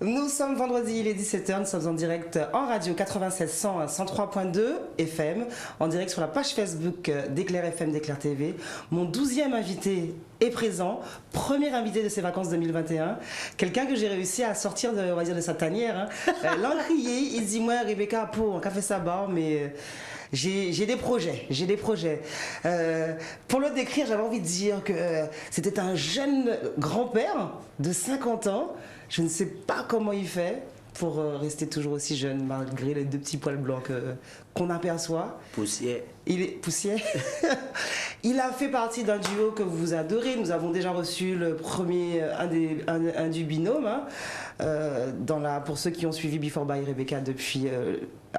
Nous sommes vendredi, il est 17h, nous sommes en direct en radio 96 100 103.2 FM, en direct sur la page Facebook d'Éclair FM, d'Éclair TV. Mon 12e invité est présent, premier invité de ces vacances 2021, quelqu'un que j'ai réussi à sortir de, on va dire, de sa tanière. L'encrier, il dit moi Rebecca, pour un café sabbat, mais... J'ai des projets. Pour le décrire, j'avais envie de dire que c'était un jeune grand-père de 50 ans. Je ne sais pas comment il fait pour rester toujours aussi jeune, malgré les deux petits poils blancs qu'on aperçoit. Poussière. Il est poussière. Il a fait partie d'un duo que vous adorez. Nous avons déjà reçu le premier, un du binôme, hein, pour ceux qui ont suivi Before by Rebecca depuis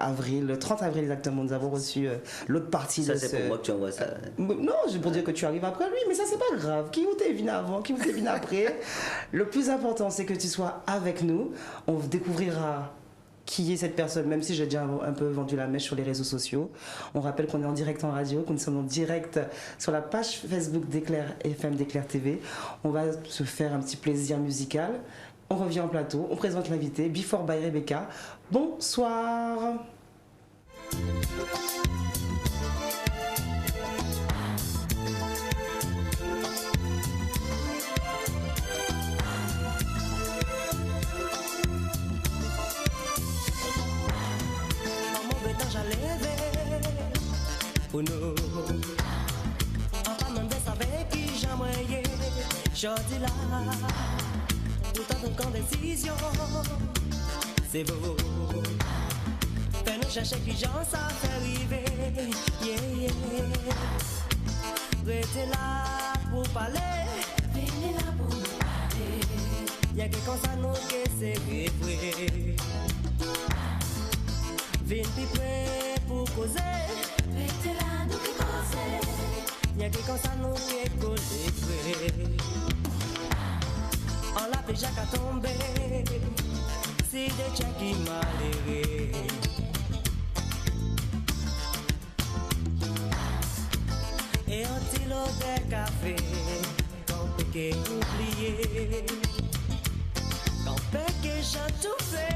avril, le 30 avril exactement. Nous avons reçu l'autre partie ça, de c'est pour moi que tu envoies ça. Non, c'est pour dire que tu arrives après lui, mais ça, c'est pas grave. Qui vous t'es venu avant, qui vous t'es venu après. Le plus important, c'est que tu sois avec nous. On découvrira qui est cette personne, même si j'ai déjà un peu vendu la mèche sur les réseaux sociaux. On rappelle qu'on est en direct en radio, que nous sommes en direct sur la page Facebook d'Éclair FM, d'Éclair TV. On va se faire un petit plaisir musical. On revient en plateau, on présente l'invité, Before by Rebecca. Bonsoir. Pour nous, papa m'en savait qui j'aimerais, je dis là, pourtant ton décision, c'est beau. Fais-nous chercher qui j'en ça fait arriver, yeah, yeah. Restez là pour parler, venez là pour nous parler. Y'a quelqu'un ça nous que c'est vrai. Venez plus près pour causer. Restez là, nous qui causons. Y'a quelqu'un ça nous qui est collé. On l'a déjà qu'à tomber. C'est des tchèques qui malheureux. Et un petit lot de café, qu'on peut qu'oublier. Qu'on peut que j'ai tout fait.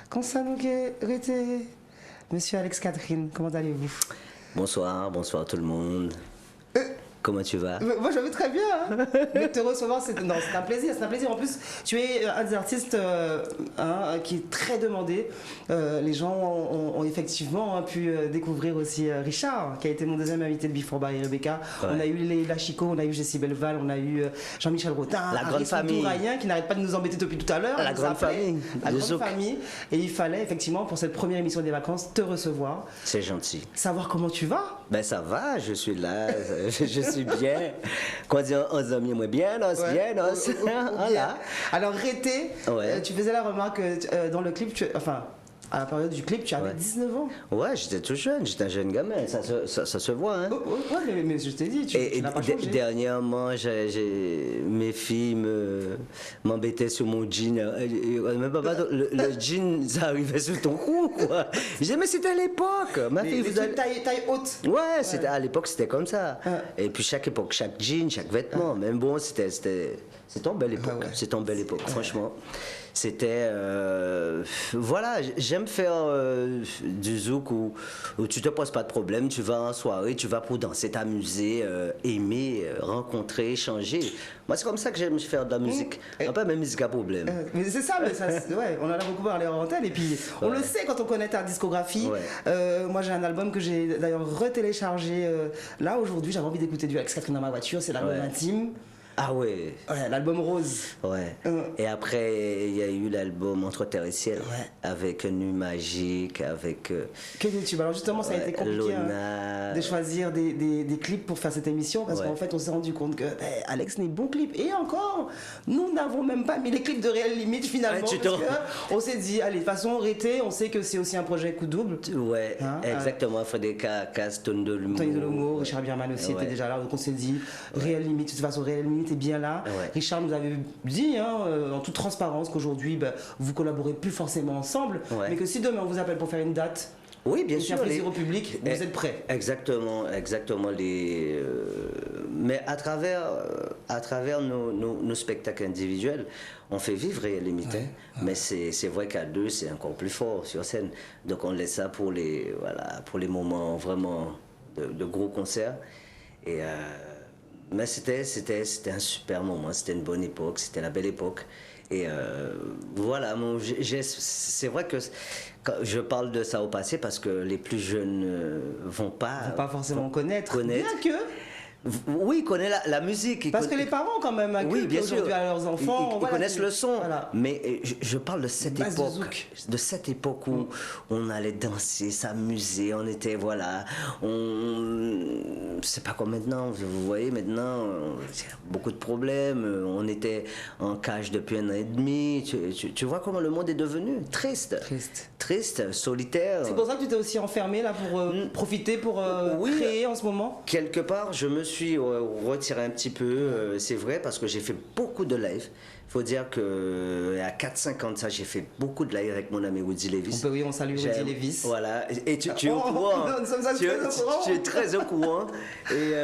Comme ça, nous arrêtez. Monsieur Alex Catherine, comment allez-vous? Bonsoir, bonsoir tout le monde. Comment tu vas? Moi, je vais très bien. Hein. Mais te recevoir, c'est un plaisir. C'est un plaisir. En plus, tu es un des artistes qui est très demandé. Les gens ont effectivement pu découvrir aussi Richard, qui a été mon deuxième invité de Before by Rebecca. Ouais. On a eu Leila Chico, on a eu Jessie Belval, on a eu Jean-Michel Rotin, la grande famille, Tourayen, qui n'arrête pas de nous embêter depuis tout à l'heure. La grande famille. La grande famille. Et il fallait effectivement, pour cette première émission des vacances, te recevoir. C'est gentil. Savoir comment tu vas. Ben ça va, je suis là, je suis bien. Quoi dire, aux amis, moi bien, os, ouais. Bien, os. Voilà. Alors, Rété, ouais. Tu faisais la remarque dans le clip, à la période du clip, tu avais 19 ans. Ouais, j'étais tout jeune, j'étais un jeune gamin, ça se voit. Hein. Ouais, mais je t'ai dit, tu n'as pas changé. Dernièrement, mes filles m'embêtaient sur mon jean. Même pas, le jean, ça arrivait sur ton cou, quoi. Je disais, mais c'était à l'époque. Ma fille, vous avez taille haute. Ouais, c'était, à l'époque, c'était comme ça. Et puis chaque époque, chaque jean, chaque vêtement. Même bon, c'était une belle époque. C'était une belle époque, franchement. C'était... voilà, j'aime faire du zouk où tu te poses pas de problème, tu vas en soirée, tu vas pour danser, t'amuser, aimer, rencontrer, échanger. Moi, c'est comme ça que j'aime faire de la musique. Un peu même musique à problème. Mais c'est ça, on en a beaucoup parlé en antenne, et puis on le sait quand on connaît ta discographie. Moi, j'ai un album que j'ai d'ailleurs retéléchargé là aujourd'hui, j'avais envie d'écouter du Alex Catherine dans ma voiture, c'est l'album intime. Ah ouais. L'album Rose. Ouais. Et après, il y a eu l'album Entre Terre et Ciel, avec Nuit Magique, avec... Que des tubes. Alors justement, ça a été compliqué de choisir des clips pour faire cette émission, parce qu'en fait, on s'est rendu compte que Alex n'est bon clip. Et encore, nous n'avons même pas mis les clips de Réelle Limite finalement, on s'est dit, allez, de toute façon, Rété, on sait que c'est aussi un projet coup double. Ouais, exactement. Frédéric Casse, Tony de l'Humour. Richard Bierman aussi était déjà là, donc on s'est dit, Réelle Limite, de toute façon, Réelle Limite est bien là. Richard nous avait dit en toute transparence qu'aujourd'hui vous collaborez plus forcément ensemble, mais que si demain on vous appelle pour faire une date, oui, bien sûr, plaisir au public, vous êtes prêts. Exactement. Mais à travers nos spectacles individuels, on fait vivre Réelle Limite. Mais c'est vrai qu'à deux, c'est encore plus fort sur scène. Donc on laisse ça pour les moments vraiment de gros concerts. Et mais c'était un super moment, c'était une bonne époque, c'était la belle époque. Et voilà, c'est vrai que quand je parle de ça au passé parce que les plus jeunes vont pas forcément connaître. Bien que... Oui, ils connaissent la musique. Parce que les parents, quand même, bien sûr, à leurs enfants. Ils connaissent le son. Voilà. Mais je parle de cette époque. De cette époque où on allait danser, s'amuser. On était, c'est pas comme maintenant. Vous voyez, maintenant, il y a beaucoup de problèmes. On était en cage depuis 1 an et demi. Tu vois comment le monde est devenu triste, solitaire. C'est pour ça que tu t'es aussi enfermé là pour profiter, pour créer en ce moment. Quelque part, je me suis retiré un petit peu, c'est vrai, parce que j'ai fait beaucoup de live. Il faut dire qu'à 4-5 ans de ça, j'ai fait beaucoup de live avec mon ami Woody Levis. On salue Woody Levis. Voilà, et tu es au courant. Tu es très au courant. Et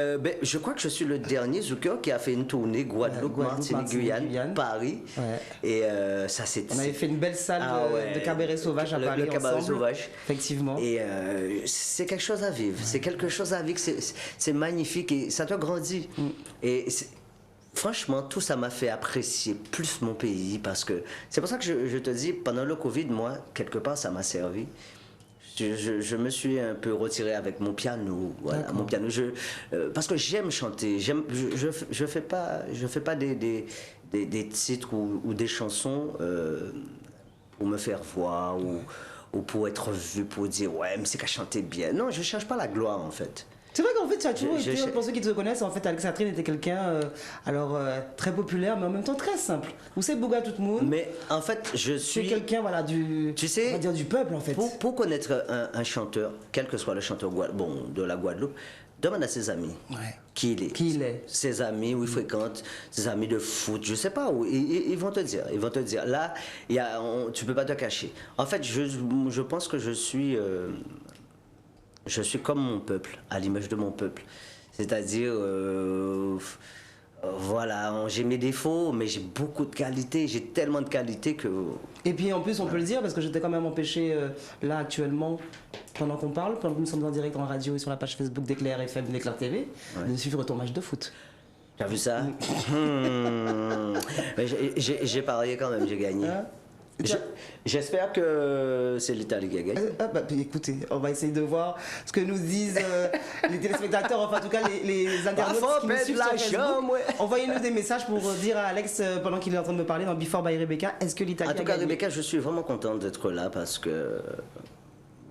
je crois que je suis le dernier zouker qui a fait une tournée Guadeloupe, Martinique, Guyane, Paris. Et ça, c'était... On avait fait une belle salle de cabaret sauvage à Paris le cabaret sauvage. Effectivement. Et c'est quelque chose à vivre. C'est quelque chose à vivre. C'est magnifique et ça te grandit. Et franchement, tout ça m'a fait apprécier plus mon pays parce que c'est pour ça que je te dis, pendant le Covid, moi, quelque part, ça m'a servi. Je me suis un peu retiré avec mon piano, mon piano. Parce que j'aime chanter. Je fais pas des titres ou des chansons pour me faire voir ou pour être vu, pour dire mais c'est qu'à chanter bien. Non, je cherche pas la gloire en fait. C'est vrai qu'en fait, tu as toujours été, pour ceux qui te connaissent, en fait, Alex Catherine était quelqu'un, très populaire, mais en même temps très simple. Vous savez, Bouga tout le monde. Mais en fait, je suis... C'est quelqu'un, on va dire du peuple, en fait. Pour connaître un chanteur, quel que soit le chanteur de la Guadeloupe, demande à ses amis qui il est. Ses amis, où il fréquente, ses amis de foot, je sais pas où. Ils vont te dire. Là, tu peux pas te cacher. En fait, je pense que je suis comme mon peuple, à l'image de mon peuple. C'est-à-dire, j'ai mes défauts, mais j'ai beaucoup de qualités. J'ai tellement de qualités que... Et puis en plus, on peut le dire, parce que j'étais quand même empêché, là, actuellement, pendant qu'on parle, pendant que nous sommes en direct en radio et sur la page Facebook d'Éclair FM, d'Éclair TV, de suivre ton match de foot. T'as vu ça? Mais j'ai parié quand même, j'ai gagné. Hein? J'espère que c'est l'Italie qui a gagné. Puis écoutez, on va essayer de voir ce que nous disent les téléspectateurs, enfin en tout cas les internautes qui nous suivent sur Facebook. Envoyez-nous des messages pour dire à Alex, pendant qu'il est en train de me parler dans Before by Rebecca, est-ce que l'Italie a gagné? En tout cas, Rebecca, je suis vraiment contente d'être là parce que...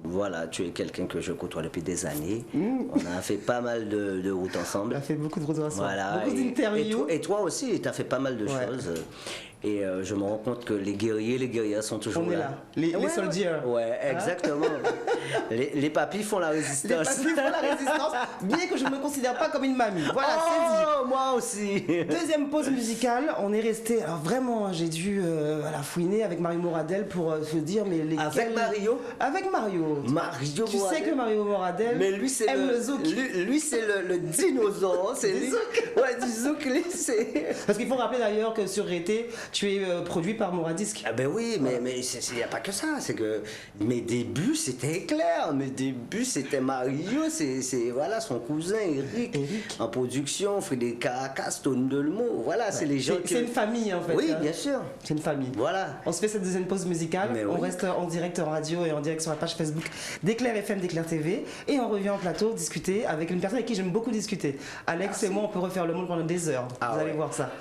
Voilà, tu es quelqu'un que je côtoie depuis des années. On a fait pas mal de routes ensemble. On a fait beaucoup de routes ensemble. Voilà, beaucoup d'interviews. Et toi aussi, tu as fait pas mal de choses. Et je me rends compte que les guerriers, les guerrières sont toujours là. On est là, les soldiers. Ouais, exactement. Les papis font la résistance. Les papis font la résistance, bien que je ne me considère pas comme une mamie. Voilà, c'est dit. Moi aussi. Deuxième pause musicale, on est resté. Alors vraiment, j'ai dû la fouiner avec Mario Moradel pour se dire, mais les. Avec Mario? Avec Mario. Mario tu Moradel. sais que Mario Moradel aime le zouk. Lui, c'est le dinosaure. C'est du zouk. Ouais, du zouk. Parce qu'il faut rappeler d'ailleurs que sur Rété, tu es produit par Moradisc. Ah ben oui, mais il n'y a pas que ça. C'est que mes débuts, c'était clair. Mes débuts, c'était Mario. C'est voilà, son cousin Eric. En production, Frédéric Caracas, Tony Delmo. Voilà, c'est les gens C'est une famille en fait. Oui, bien sûr. C'est une famille. Voilà. On se fait cette deuxième pause musicale. On reste en direct en radio et en direct sur la page Facebook d'Éclair FM, d'Éclair TV. Et on revient en plateau discuter avec une personne avec qui j'aime beaucoup discuter. Alex et moi, on peut refaire le monde pendant des heures. Vous allez voir ça.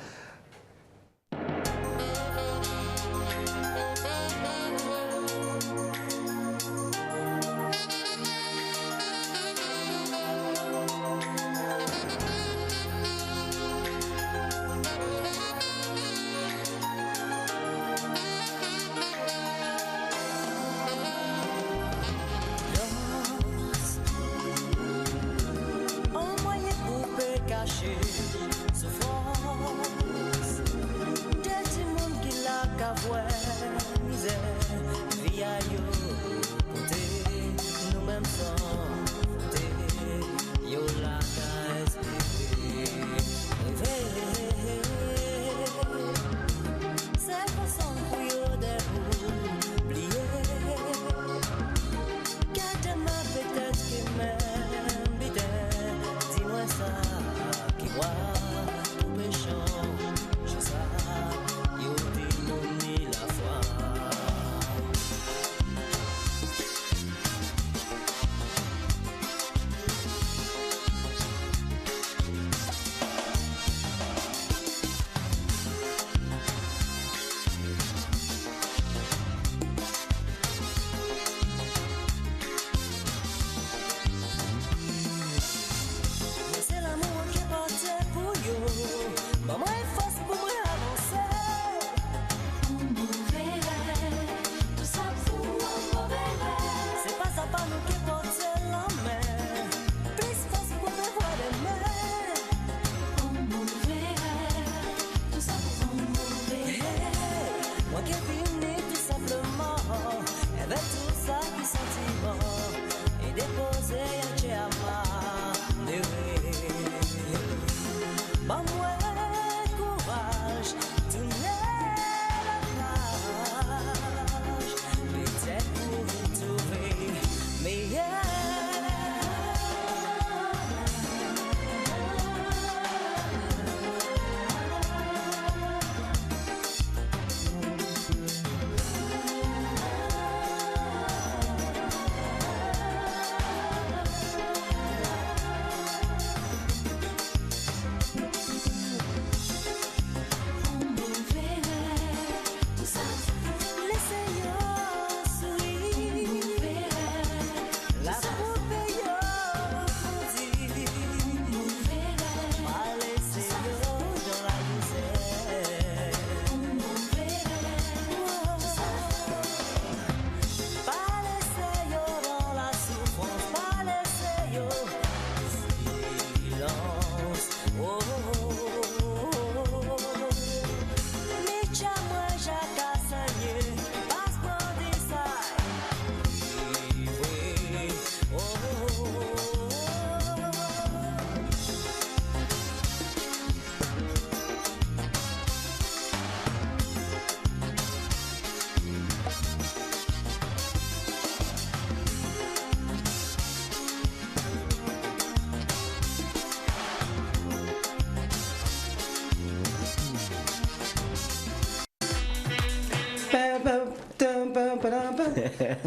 Un moyen pour cacher ce froid.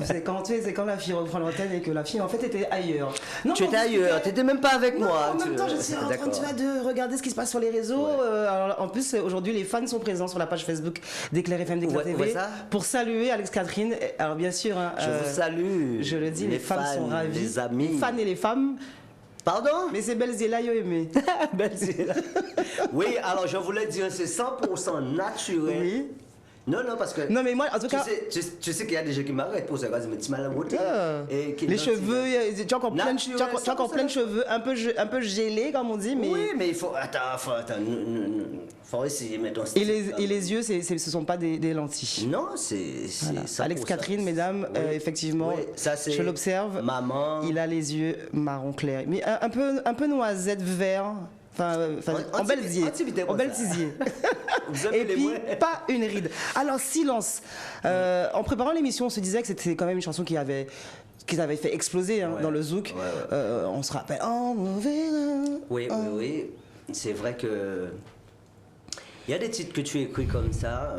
C'est quand c'est quand la fille reprend l'antenne et que la fille en fait était ailleurs. Non, Tu étais ailleurs, tu n'étais même pas avec non, moi. en même temps, je suis en train D'accord. de regarder ce qui se passe sur les réseaux. Ouais. Alors, en plus, aujourd'hui, les fans sont présents sur la page Facebook d'Éclair FM, d'Éclair Ouais, TV ouais, ça. pour saluer Alex Catherine. Alors, bien sûr, hein, Je vous salue. je le dis, les femmes fans, sont ravies. Les amis. Les fans et les femmes. Pardon? Mais c'est Belzéla, yo aimé. Oui, alors je voulais dire, c'est 100% naturel. Oui. Non, parce que. Non, mais moi, en tout cas. Tu sais qu'il y a des gens qui m'arrêtent pour ça, mais tu m'as la beauté. Les cheveux, tu as encore plein de, tu as encore plein de cheveux, un peu gelés, comme on dit, mais. Oui, mais il faut. Attends, faut essayer, mais ton style. Et les yeux, ce sont pas des lentilles. Non, c'est. Voilà. 100%. Alex Catherine, mesdames, Oui. effectivement, Oui, ça, c'est je l'observe. maman. Il a les yeux marron clair, mais un peu noisette vert. En belzier. En belzier. Vous avez Et les puis, moyens. pas une ride. Alors, silence. En préparant l'émission, on se disait que c'était quand même une chanson qu'ils avaient fait exploser Ouais. dans le zouk. Ouais. On se rappelle. Oh, mauvais. Oui. C'est vrai que. Il y a des titres que tu écris comme ça.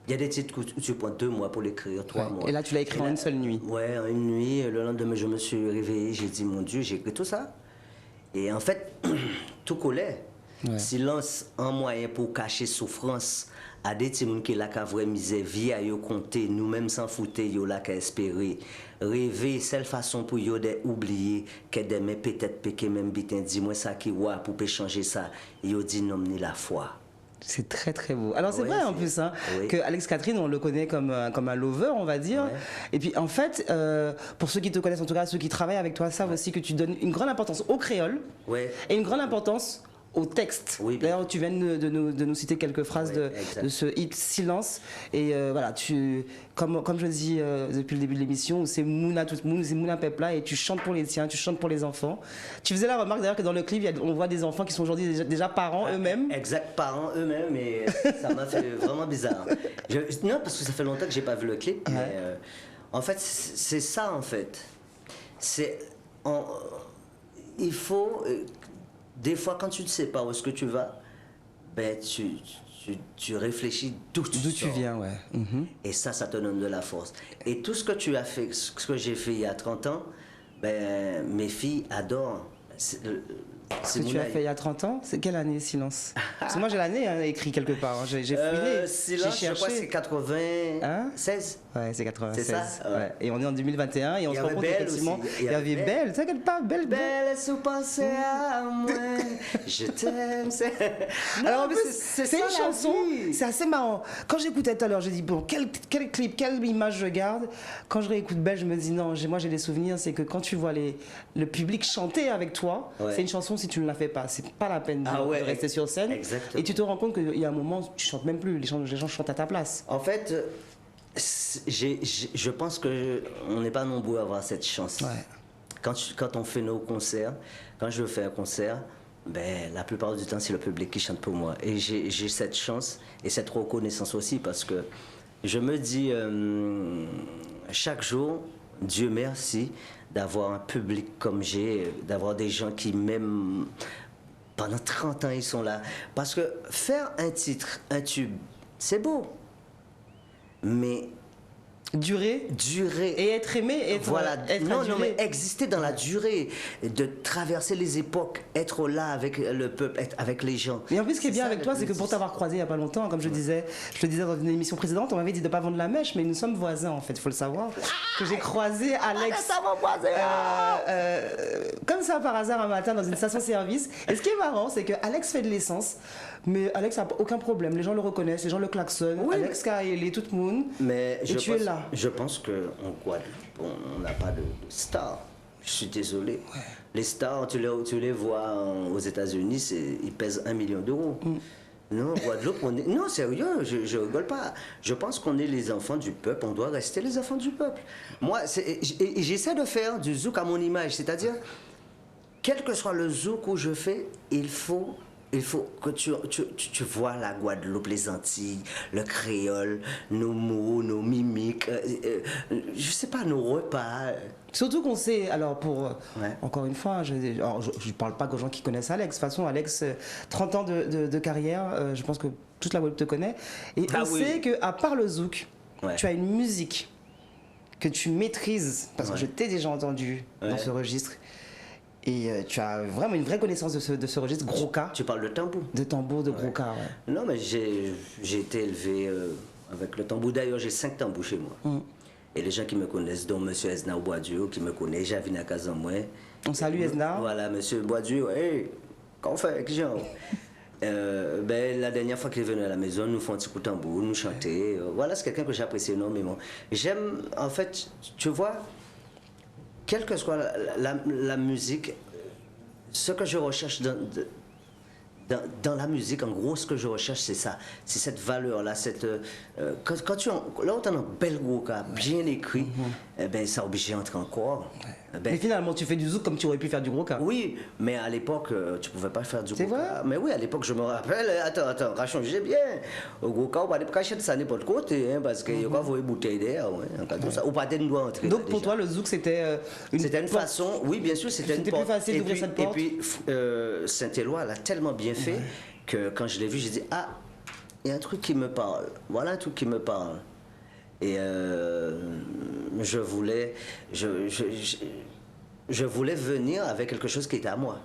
Il y a des titres où tu prends 2 mois pour l'écrire, 3 Ouais. mois. Et là, tu l'as écrit en une seule nuit. Ouais, en une nuit. Le lendemain, je me suis réveillé. J'ai dit, mon Dieu, j'ai écrit tout ça. Et en fait, tout collait. Ouais. Silence en moyen pour cacher souffrance. À des gens qui la vraie misère, vie à yo compter, nous-mêmes sans foutre, yo la qu'à espérer. Rêver, seule façon pour yo d'oublier, que demain peut-être péquer même bitin, dis-moi ça qui wa pour peut changer ça. Yo dit non, ni la foi. C'est très très beau. Alors c'est Ouais, vrai en c'est- plus hein, oui. que Alex Catherine, on le connaît comme un lover, on va dire. Ouais. Et puis en fait, pour ceux qui te connaissent, en tout cas ceux qui travaillent avec toi, savent aussi que tu donnes une grande importance au créole Ouais. et une grande importance au texte. Oui, bien. D'ailleurs, tu viens de nous citer quelques phrases Oui, exact. de ce hit Silence. Et voilà, comme je dis depuis le début de l'émission, c'est Mouna tout le monde, c'est Mouna Pepla et tu chantes pour les tiens, tu chantes pour les enfants. Tu faisais la remarque d'ailleurs que dans le clip, on voit des enfants qui sont aujourd'hui déjà parents eux-mêmes. Exact, parents eux-mêmes, et ça m'a fait vraiment bizarre. Non, parce que ça fait longtemps que j'ai pas vu le clip, Ouais. mais en fait, c'est ça en fait. Il faut, des fois, quand tu ne sais pas où est-ce que tu vas, ben tu réfléchis d'où tu sors. viens, ouais. Mhm. Et ça te donne de la force. Et tout ce que tu as fait, ce que j'ai fait il y a 30 ans, ben, mes filles adorent. Ce que tu as fait il y a 30 ans, c'est quelle année Silence? Parce que moi j'ai l'année écrit quelque part, hein. J'ai fouillé, Silence, j'ai je crois que c'est cherché. 96. Ouais, c'est 96. C'est ça, ouais. Et on est en Il2021 et on y se rend avait compte Belle effectivement, aussi. il y avait Belle, t'inquiète pas, Belle. Belle, sous penser à moi, je t'aime. Alors en plus, c'est c'est ça, une la chanson, vie. c'est assez marrant. Quand j'écoutais tout à l'heure, j'ai dit bon, quel clip, quelle image je garde. Quand je réécoute Belle, je me dis non, moi j'ai des souvenirs, c'est que quand tu vois le public chanter avec toi, Ouais. c'est une chanson, si tu ne la fais pas, c'est pas la peine Ah ouais, de rester sur scène. exactement. Et tu te rends compte qu'il y a un moment où tu chantes même plus, les gens chantent à ta place. En fait, je pense que on n'est pas nombreux à avoir cette chance. Ouais. Quand on fait nos concerts, quand je fais un concert, ben, la plupart du temps, c'est le public qui chante pour moi. Et j'ai cette chance et cette reconnaissance aussi parce que je me dis chaque jour, Dieu merci d'avoir un public comme j'ai, d'avoir des gens qui m'aiment. Pendant 30 ans, ils sont là. Parce que faire un titre, un tube, c'est beau. Mais Durer durer. et être aimé, être Non, adulé. mais exister dans la durée, de traverser les époques, être là avec le peuple, être avec les gens. Mais en plus, ce qui est bien ça, avec le toi, c'est que plus- pour t'avoir croisé il n'y a pas longtemps, comme je te disais dans une émission précédente, on m'avait dit de ne pas vendre la mèche, mais nous sommes voisins en fait, il faut le savoir. Que j'ai croisé Alex. Comme ça par hasard un matin dans une station-service. Et ce qui est marrant, c'est que Alex fait de l'essence, mais Alex n'a aucun problème. Les gens le reconnaissent, les gens le klaxonnent. Oui, Alex il est tout le monde. Mais Et tu es là. Je pense qu'en Guadeloupe, on n'a pas de stars. Je suis désolé. Les stars, tu les vois aux États-Unis, ils pèsent 1 million d'euros. Non, Guadeloupe, on est. Non, sérieux, je rigole pas. Je pense qu'on est les enfants du peuple, on doit rester les enfants du peuple. Moi, j'essaie de faire du zouk à mon image, c'est-à-dire, quel que soit le zouk que je fais, il faut que tu vois la Guadeloupe, les Antilles, le créole, nos mots, nos mimiques, je sais pas, nos repas. Surtout qu'on sait, alors Ouais. encore une fois, je ne parle pas aux gens qui connaissent Alex. De toute façon, Alex, 30 ans de carrière, je pense que toute la Guadeloupe te connaît. Et Ah on oui. sait qu'à part le zouk, Ouais. tu as une musique que tu maîtrises, parce que Ouais. je t'ai déjà entendu dans Ouais. ce registre, et tu as vraiment une vraie connaissance de ce registre, gros cas, Tu parles de tambour. de tambour, de gros cas. Ouais. Non, mais j'ai été élevé avec le tambour. D'ailleurs, j'ai 5 tambours chez moi. Et les gens qui me connaissent, dont M. Esna Boadieu, qui me connaît, Javina Kazamoué. On salue Esna. Voilà, M. Boadieu, hey, qu'en fait avec Jean ben, la dernière fois qu'il est venu à la maison, nous font un petit coup de tambour, nous chanter. Voilà, c'est quelqu'un que j'apprécie énormément. J'aime, en fait, tu vois, quelle que soit la musique, ce que je recherche dans la musique, en gros, ce que je recherche, c'est ça. C'est cette valeur-là. Quand tu là, on a un bel gros cas, bien écrit, eh ben, ça oblige à entrer en corps. Eh ben, Mais finalement, tu fais du zouk comme tu aurais pu faire du gros cas. oui, mais à l'époque, tu pouvais pas faire du C'est gros vrai? cas. Mais oui, à l'époque, je me rappelle, attends, rachongez bien. Au gros cas, on va pas cacher ça n'importe côté, hein, parce qu'il y a quoi, vous avez bouteille d'air, ouais, en cas de ça. Ou pas de doit entrer. Donc là, pour déjà. toi, le zouk, c'était C'était une porte. façon, oui, bien sûr, c'était une C'était porte. plus facile Et d'ouvrir puis- cette porte. Et puis, Saint-Éloi l'a tellement bien fait que quand je l'ai vu, j'ai dit, ah, il y a un truc qui me parle. Voilà un truc qui me parle. Et je voulais venir avec quelque chose qui était à moi.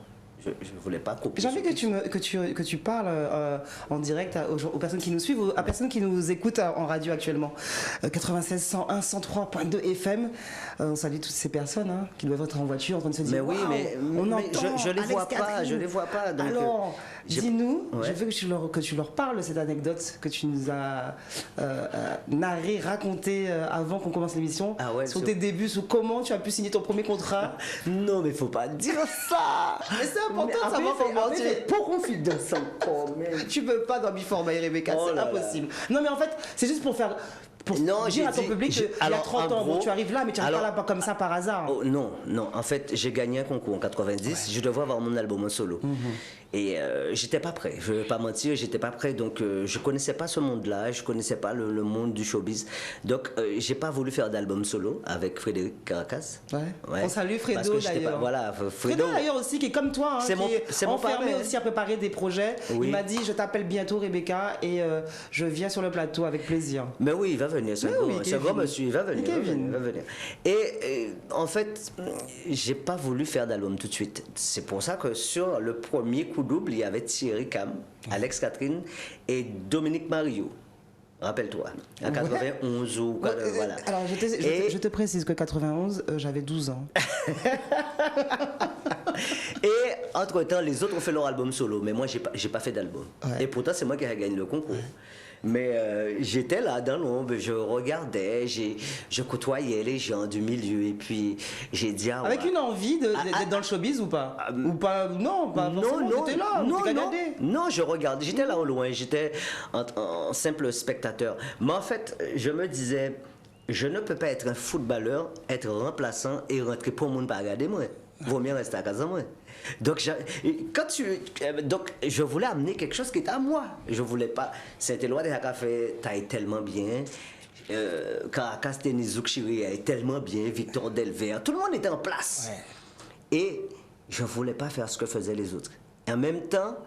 Je voulais pas copier. J'ai envie que tu parles en direct aux personnes qui nous suivent, aux personnes qui nous écoutent en radio actuellement. 96, 101, 103.2 FM. On salue toutes ces personnes qui doivent être en voiture en train de se dire Mais oui, waouh, mais on mais entend je les Alex vois pas, Catherine. je les vois pas. Donc, Alors, j'ai- dis-nous, Ouais. je veux que tu leur parles de cette anecdote que tu nous as narrée, racontée avant qu'on commence l'émission. Ah ouais, sur sur- tes débuts, sur comment tu as pu signer ton premier contrat. Non, mais faut pas dire ça. Mais c'est important Mais de après, savoir comment tu es. pour confidence encore, même. Tu peux pas dans Before My Rebecca, Oh c'est là là. impossible. Non mais en fait, c'est juste pour faire Non, dire j'ai à ton dit- public j'ai- qu'il y a alors, 30 en ans, bon, gros- tu arrives là, mais tu arrives alors- pas là comme ça par hasard. Oh, non, en fait, j'ai gagné un concours en 90. Je devais avoir mon album en solo. Et j'étais pas prêt. Je vais pas mentir, j'étais pas prêt. Donc, je connaissais pas ce monde-là. Je connaissais pas le monde du showbiz. Donc, j'ai pas voulu faire d'album solo avec Frédéric Caracas. Ouais. On salue Fredo, Parce que j'étais d'ailleurs. pas- Voilà, Fredo d'ailleurs aussi qui est comme toi, C'est qui mon- est c'est mon enfermé parrain. aussi à préparer des projets. Oui. Il m'a dit je t'appelle bientôt Rebecca et je viens sur le plateau avec plaisir. Mais oui, il va venir, c'est un Mais grand, oui, c'est un Kevin. grand monsieur, il va venir. Et il va Kevin. venir, il va venir. Et en fait, j'ai pas voulu faire d'album tout de suite. C'est pour ça que sur le premier coup double, il y avait Thierry Cam, Alex Catherine et Dominique Mario. Rappelle-toi, en 91 ou voilà. Alors Et- je te précise que 91, j'avais 12 ans. Et entre-temps, les autres ont fait leur album solo, mais moi, j'ai pas fait d'album. Ouais. Et pourtant, c'est moi qui ai gagné le concours. Mais j'étais là dans l'ombre, je regardais, je côtoyais les gens du milieu, et puis j'ai dit... Ah, Avec ouais. une envie d'être dans le showbiz ou pas Ou pas Non, pas forcément, t'étais là, non, t'es qu'à non, regarder. non, je regardais, j'étais là au loin, j'étais en simple spectateur. Mais en fait, je me disais, je ne peux pas être un footballeur, être remplaçant et rentrer pour le monde pas regarder moi. Vaut mieux rester à casa moi. Donc, donc, je voulais amener quelque chose qui était à moi. Je voulais pas. Saint-Éloi de Café taille tellement bien. Caracas Tenizouk Chiri est tellement bien. Victor Delver, tout le monde était en place. Et je voulais pas faire ce que faisaient les autres. Et en même temps,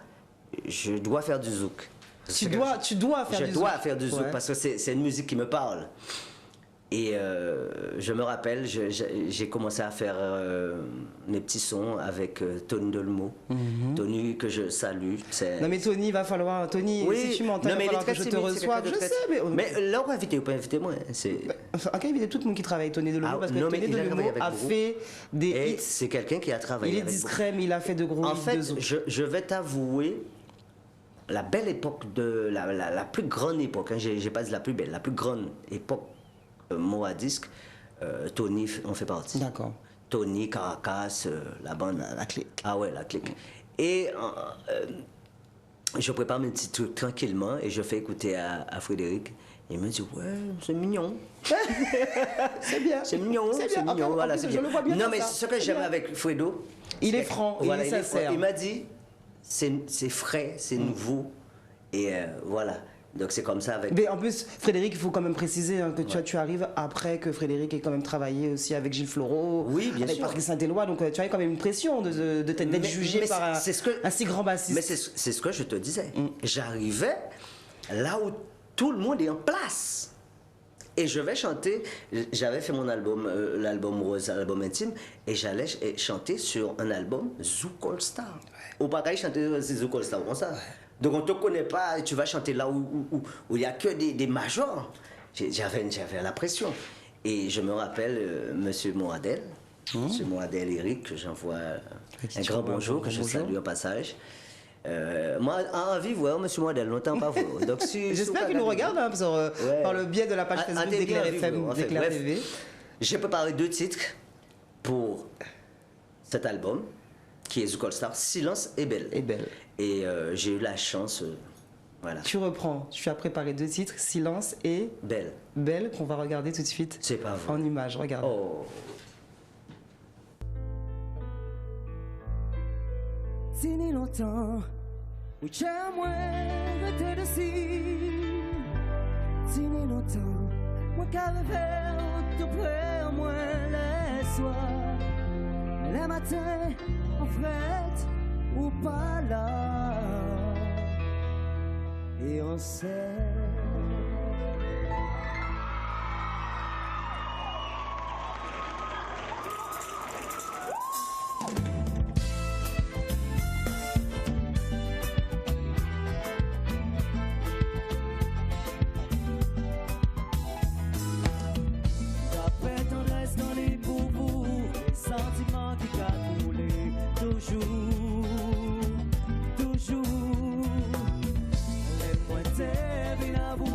je dois faire du zouk. Tu dois faire Je du dois zouk. faire du zouk Ouais. parce que c'est une musique qui me parle. Et je me rappelle, j'ai commencé à faire mes petits sons avec Tony Delmo. Tony que je salue. Non mais Tony, il va falloir... Tony, si tu m'entends, il va mais il est falloir que très je te timide, c'est reçoive. quelqu'un Je de très- sais, Mais là, on va inviter ou pas inviter moi. Enfin, ok, il y a tout le monde qui travaille avec Tony Delemo Ah, parce que non, mais Tony il a Delemo travaillé avec a beaucoup. fait des Et hits. c'est quelqu'un qui a travaillé Il est avec discret, mais il a fait de gros En hits fait, de zouk. je vais t'avouer, la belle époque de la plus grande époque, hein, j'ai pas dit la plus belle, la plus grande époque mot à disque, Tony en fait partie. D'accord. Tony, Caracas, la bande. La clique. Ah ouais, la clique. Et je prépare mes petits trucs tranquillement et je fais écouter à Frédéric. Il me dit, ouais, c'est mignon. C'est bien. C'est mignon, c'est bien. mignon. En Voilà, plus, c'est je bien. le vois bien Non, faire mais ça. ce que C'est j'aime bien. avec Fredo, Il c'est- est franc, voilà, il est sincère. Il m'a dit, c'est frais, c'est nouveau. Et voilà. Donc c'est comme ça avec. Mais en plus, Frédéric, il faut quand même préciser que tu arrives après que Frédéric ait quand même travaillé aussi avec Gilles Floreau, Oui, bien avec sûr. Patrick Saint-Éloi, donc tu as quand même une pression d'être Mais- jugé mais par c'est ce que- un si grand bassiste. Mais c'est ce que je te disais. J'arrivais là où tout le monde est en place. Et je vais chanter, j'avais fait mon album, l'album Rose, l'album intime, et j'allais chanter sur un album Zouk All Star. Au pareil, chanter Zouk All Star, comme ça. Donc on ne te connaît pas, et tu vas chanter là où il n'y a que des majors. J'avais la pression. Et je me rappelle, Monsieur Moradel, Monsieur Moradel Eric, que j'envoie un grand bonjour, que je salue au passage. Moi, en vie, ouais, Monsieur Moradel, longtemps pas vous. Donc, J'espère qu'il nous regarde hein, par le biais de la page Facebook d'Éclair FM, d'Éclair TV. J'ai préparé 2 titres pour cet album, qui est Zouk All Star, Silence et Belle. Et j'ai eu la chance, voilà. Tu reprends, tu as préparé 2 titres, Silence et Belle, qu'on va regarder tout de suite. C'est pas vrai. En images, regarde. Oh. Si ni longtemps, où j'aimerais rester dessus. Si ni longtemps, moi qu'arriver tout près, moi les soirs, les matins, en fret ou pas là, et on sait. Toujours, les moitiés, bien à vous.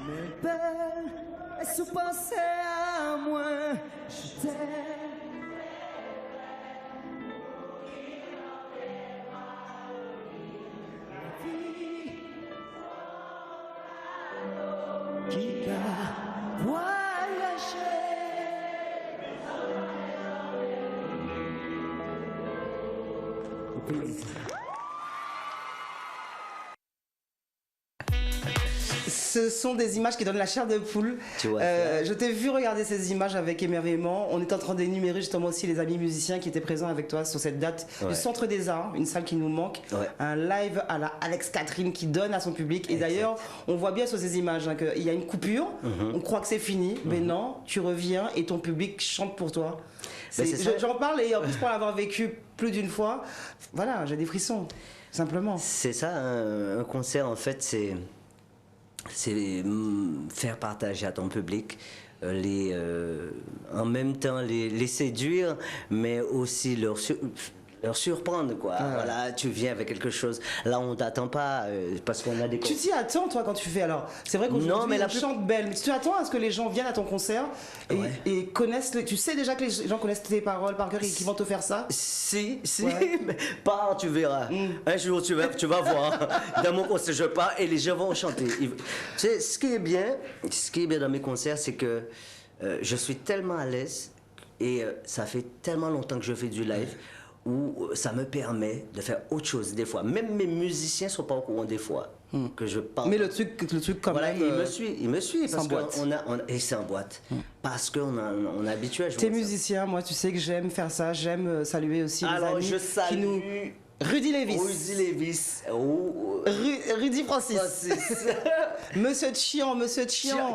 Mais belle, est-ce que penser à moi? Je t'aime. Qui a voyagé. Ce sont des images qui donnent la chair de poule. Tu vois, je t'ai vu regarder ces images avec émerveillement. On est en train d'énumérer justement aussi les amis musiciens qui étaient présents avec toi sur cette date du Centre des Arts, une salle qui nous manque. Ouais. Un live à la Alex Catherine qui donne à son public. Et d'ailleurs, on voit bien sur ces images hein, qu'il y a une coupure. On croit que c'est fini. Mais non, tu reviens et ton public chante pour toi. Ben, c'est ça. J'en parle et en plus pour l'avoir vécu plus d'une fois, voilà, j'ai des frissons, simplement. C'est ça, un concert en fait, c'est faire partager à ton public, en même temps les séduire, mais aussi leur surprendre, quoi. Voilà, tu viens avec quelque chose. Là, on t'attend pas parce qu'on a des. Tu t'y attends, toi, quand tu fais alors. C'est vrai qu'aujourd'hui, on chante belle, mais tu t'attends à ce que les gens viennent à ton concert et connaissent. Tu sais déjà que les gens connaissent tes paroles par cœur et qu'ils vont te faire ça. Si, mais pars, tu verras. Un jour, tu vas voir. Dans mon concert, je pars et les gens vont chanter. Tu sais, ce qui est bien dans mes concerts, c'est que je suis tellement à l'aise et ça fait tellement longtemps que je fais du live. Où ça me permet de faire autre chose des fois. Même mes musiciens sont pas au courant des fois que je parle. Mais le truc quand voilà, même. il me suit parce boîte. et c'est en boîte. Parce qu'on on est habitué à jouer. T'es musicien, moi tu sais que j'aime faire ça, j'aime saluer aussi alors, les amis je salue qui nous... Rudy Lévis. Rudy Francis. Monsieur Chiant,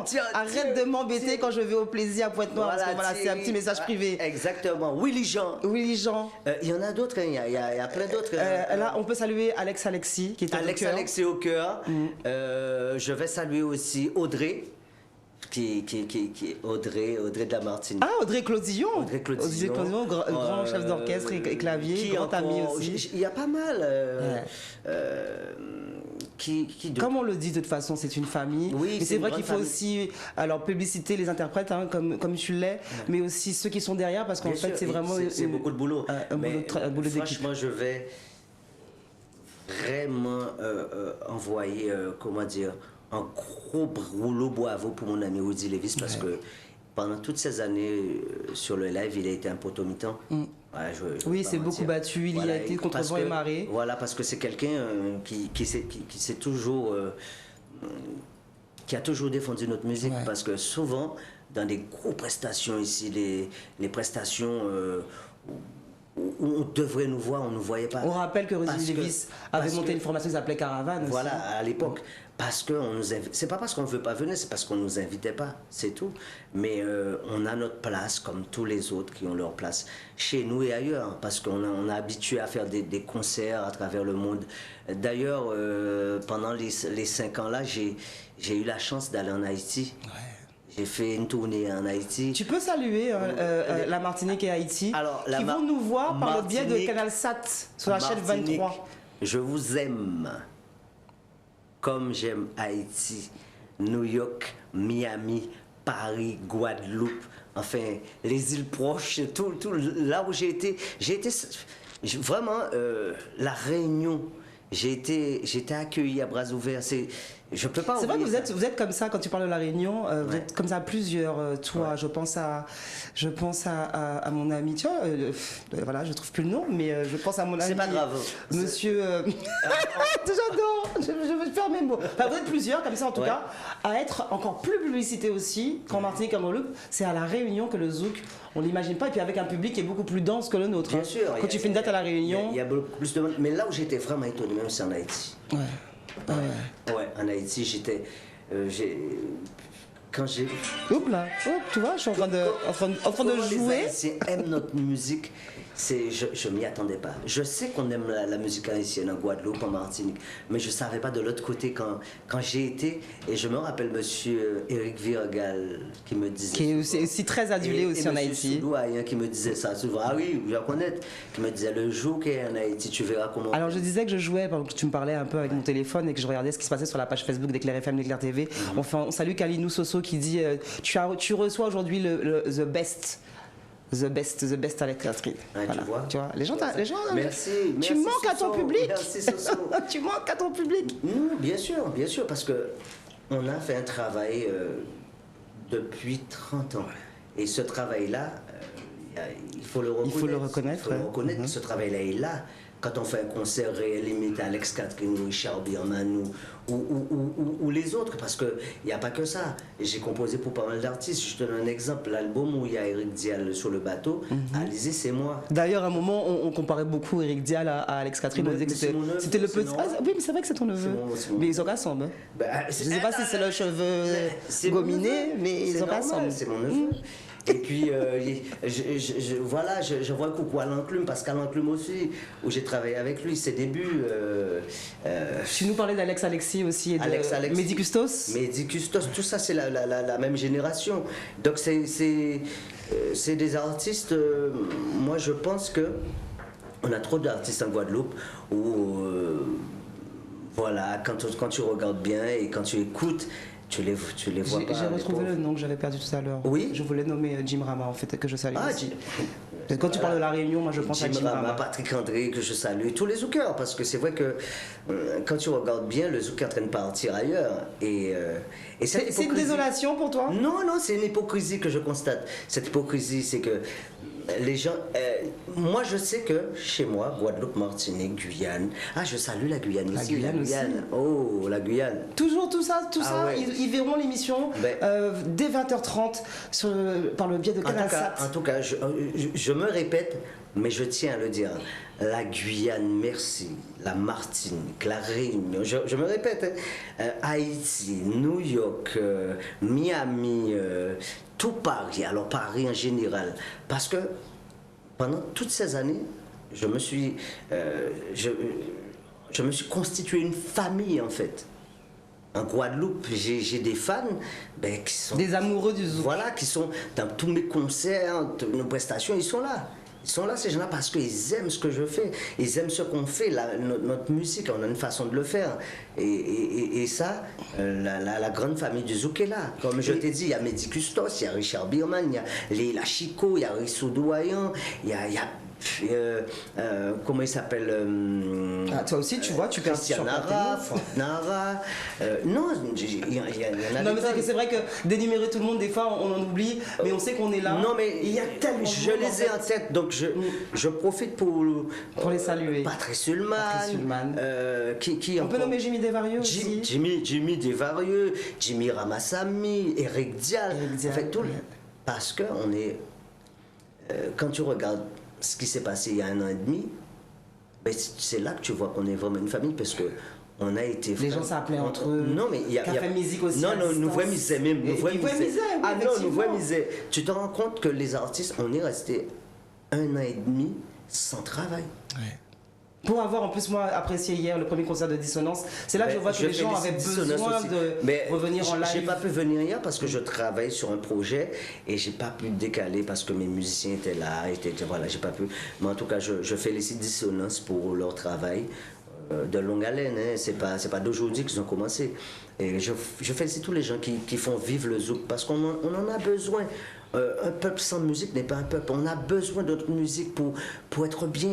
Tiens, arrête de m'embêter quand je vais au plaisir à Pointe-Noire. Voilà, parce que voilà, c'est un petit message privé. Exactement. Willy Jean. Il y en a d'autres, il y a plein d'autres. Là, on peut saluer Alex Alexis, qui est au cœur. Alexis au cœur. Je vais saluer aussi Audrey. Qui est Audrey de la Martinique. Ah, Audrey Claudillon. Audrey Claudillon, grand chef d'orchestre et clavier, grand ami aussi. Il y a pas mal. Comme on le dit de toute façon, c'est une famille. Oui, mais c'est vrai qu'il faut aussi alors publiciter les interprètes hein, comme tu l'es, mais aussi ceux qui sont derrière parce qu'en fait c'est vraiment c'est beaucoup de boulot. Un boulot d'équipe. Franchement, je vais vraiment envoyer comment dire un gros rouleau bravo pour mon ami Rudy Lévis parce que pendant toutes ces années sur le live, il a été un potomitan. Oui, c'est beaucoup battu, il y a été contre vent et marée. Voilà, parce que c'est quelqu'un qui s'est toujours qui a toujours défendu notre musique parce que souvent dans des grosses prestations ici, les prestations où on devrait nous voir, on ne nous voyait pas. On rappelle que Rudy Lévis avait monté une formation qui s'appelait Caravane aussi. Voilà, à l'époque. Parce que c'est pas parce qu'on ne veut pas venir, c'est parce qu'on ne nous invitait pas, c'est tout. Mais on a notre place comme tous les autres qui ont leur place chez nous et ailleurs, parce qu'on a habitué à faire des concerts à travers le monde. D'ailleurs, pendant les 5 ans là, j'ai eu la chance d'aller en Haïti. J'ai fait une tournée en Haïti. Tu peux saluer la Martinique et Haïti qui vont nous voir par le biais de Canal Sat sur la chaîne 23. Je vous aime comme j'aime Haïti, New York, Miami, Paris, Guadeloupe, enfin les îles proches, tout là où j'ai été vraiment la Réunion. J'ai été accueilli à bras ouverts. Je peux pas. C'est vrai que vous êtes comme ça quand tu parles de la Réunion. Vous êtes comme ça à plusieurs. Toi, je pense à mon ami. Tu vois, voilà, je trouve plus le nom, mais je pense à mon ami. C'est pas grave. Monsieur. J'adore. Je vais faire mes mots. Enfin, vous êtes plusieurs comme ça en tout cas à être encore plus publicité aussi qu'en Martinique, en Guadeloupe. C'est à la Réunion que le zouk. On l'imagine pas, et puis avec un public qui est beaucoup plus dense que le nôtre. Bien sûr. Quand tu fais une date à la Réunion. Il y a beaucoup plus de monde. Mais là où j'étais vraiment étonné, même c'est en Haïti. Ouais, en Haïti, quand j'ai... Oups là, hop, tu vois, je suis en train de Comment les jouer. Haïtiens aiment notre musique, je m'y attendais pas. Je sais qu'on aime la musique haïtienne en Guadeloupe, en Martinique, mais je savais pas de l'autre côté quand j'y étais. Et je me rappelle monsieur Éric Virgal qui me disait... Qui est aussi très adulé aussi en monsieur Haïti. Soudou Haïen qui me disait ça souvent. Ah oui, je reconnais. Qui me disait le jour qu'il est en Haïti, tu verras comment... Alors je disais que je jouais, pendant que tu me parlais un peu avec mon téléphone et que je regardais ce qui se passait sur la page Facebook d'Éclair FM, d'Éclair TV. On salue Kalinou Soso qui dit tu reçois aujourd'hui le The Best Alex Street. Ouais, Voilà. tu vois les gens, Merci, tu merci, manques à ton Soso. public. Merci, Soso. Tu manques à ton public. Bien sûr, parce que on a fait un travail depuis 30 ans. Et ce travail-là, il faut le reconnaître. Il faut le reconnaître. Il faut le reconnaître que ce travail-là est là. Quand on fait un concert réel limité à Alex Catherine, Richard Birman ou les autres, parce qu'il n'y a pas que ça. J'ai composé pour pas mal d'artistes. Je te donne un exemple. L'album où il y a Eric Dial sur le bateau, Alizé, c'est moi. D'ailleurs, à un moment, on comparait beaucoup Eric Dial à Alex Catherine. On disait que c'était le petit. Oui, mais c'est vrai que c'est ton neveu. Mais ils ont qu'à ensemble. Je ne sais pas si c'est le cheveu gominé, mais ils ont qu'à ensemble. C'est mon neveu. Et puis, voilà, je vois coucou à l'enclume, Pascal Enclume aussi, où j'ai travaillé avec lui, ses débuts. Tu nous parlais d'Alex Alexis aussi et de Mehdi Custos. Mehdi Custos, tout ça, c'est la même génération. Donc, c'est des artistes, moi, je pense que on a trop d'artistes en Guadeloupe où, voilà, quand tu regardes bien et quand tu écoutes, tu les vois pas. J'ai retrouvé le nom que j'avais perdu tout à l'heure. Oui. Je voulais nommer Jim Rama, en fait, que je salue. Ah, aussi. Quand tu parles de la Réunion, moi je pense à Jim Rama. Patrick André, que je salue, tous les zoukers, parce que c'est vrai que quand tu regardes bien, le zouk est en train de partir ailleurs. Et c'est une désolation pour toi? Non, c'est une hypocrisie que je constate. Cette hypocrisie, c'est que les gens... moi, je sais que chez moi, Guadeloupe, Martinique, Guyane... Ah, je salue la Guyane aussi. La Guyane aussi. Oh, la Guyane. Toujours tout ça, Ouais. ils verront l'émission dès 20h30 par le biais de Canal Sat. En tout cas, je me répète, mais je tiens à le dire. La Guyane, merci. La Martinique, la Réunion, je me répète. Haïti, New York, Miami, tout Paris, alors Paris en général. Parce que pendant toutes ces années, je me suis constitué une famille en fait. En Guadeloupe, j'ai des fans qui sont... Des amoureux du zouk. Voilà, qui sont dans tous mes concerts, nos prestations, ils sont là. Ils sont là, ces gens-là, parce qu'ils aiment ce que je fais. Ils aiment ce qu'on fait, notre musique, on a une façon de le faire. Et ça, la grande famille du zouk est là. Comme je t'ai dit, il y a Mehdi Custos, il y a Richard Birman, il y a Leila Chico, il y a Rissoudou Haïen, il y a comment il s'appelle toi aussi, tu vois, tu perds Christian Nara, Franck Nara. Non, il y en a. Non, mais c'est vrai que d'énumérer tout le monde, des fois, on en oublie, mais on sait qu'on est là. Non, mais il y a tellement. Je les ai en tête, donc je profite pour les saluer. Patrice Sulman. Qui on peut nommer Jimmy Desvarieux aussi. Jimmy Desvarieux, Jimmy Ramassami, Eric Dial. En fait, parce que on est. Quand tu regardes ce qui s'est passé il y a 1 an et demi, c'est là que tu vois qu'on est vraiment une famille, parce que on a été... Les gens s'appelaient entre eux. Non, mais il y a... Café Musique aussi. Non, nous voyons misère même. Nous voyons misère. Ah non, nous voyons misère. Tu te rends compte que les artistes, on est resté 1 an et demi sans travail. Ouais. Pour avoir en plus moi apprécié hier le premier concert de Dissonance, c'est là que je vois que les gens avaient besoin de revenir en live. J'ai pas pu venir hier parce que je travaille sur un projet et j'ai pas pu décaler parce que mes musiciens étaient là, voilà, j'ai pas pu. Mais en tout cas, je félicite Dissonance pour leur travail de longue haleine. Hein. C'est pas d'aujourd'hui qu'ils ont commencé. Et je félicite tous les gens qui font vivre le zouk parce qu'on en a besoin. Un peuple sans musique n'est pas un peuple. On a besoin de notre musique pour être bien.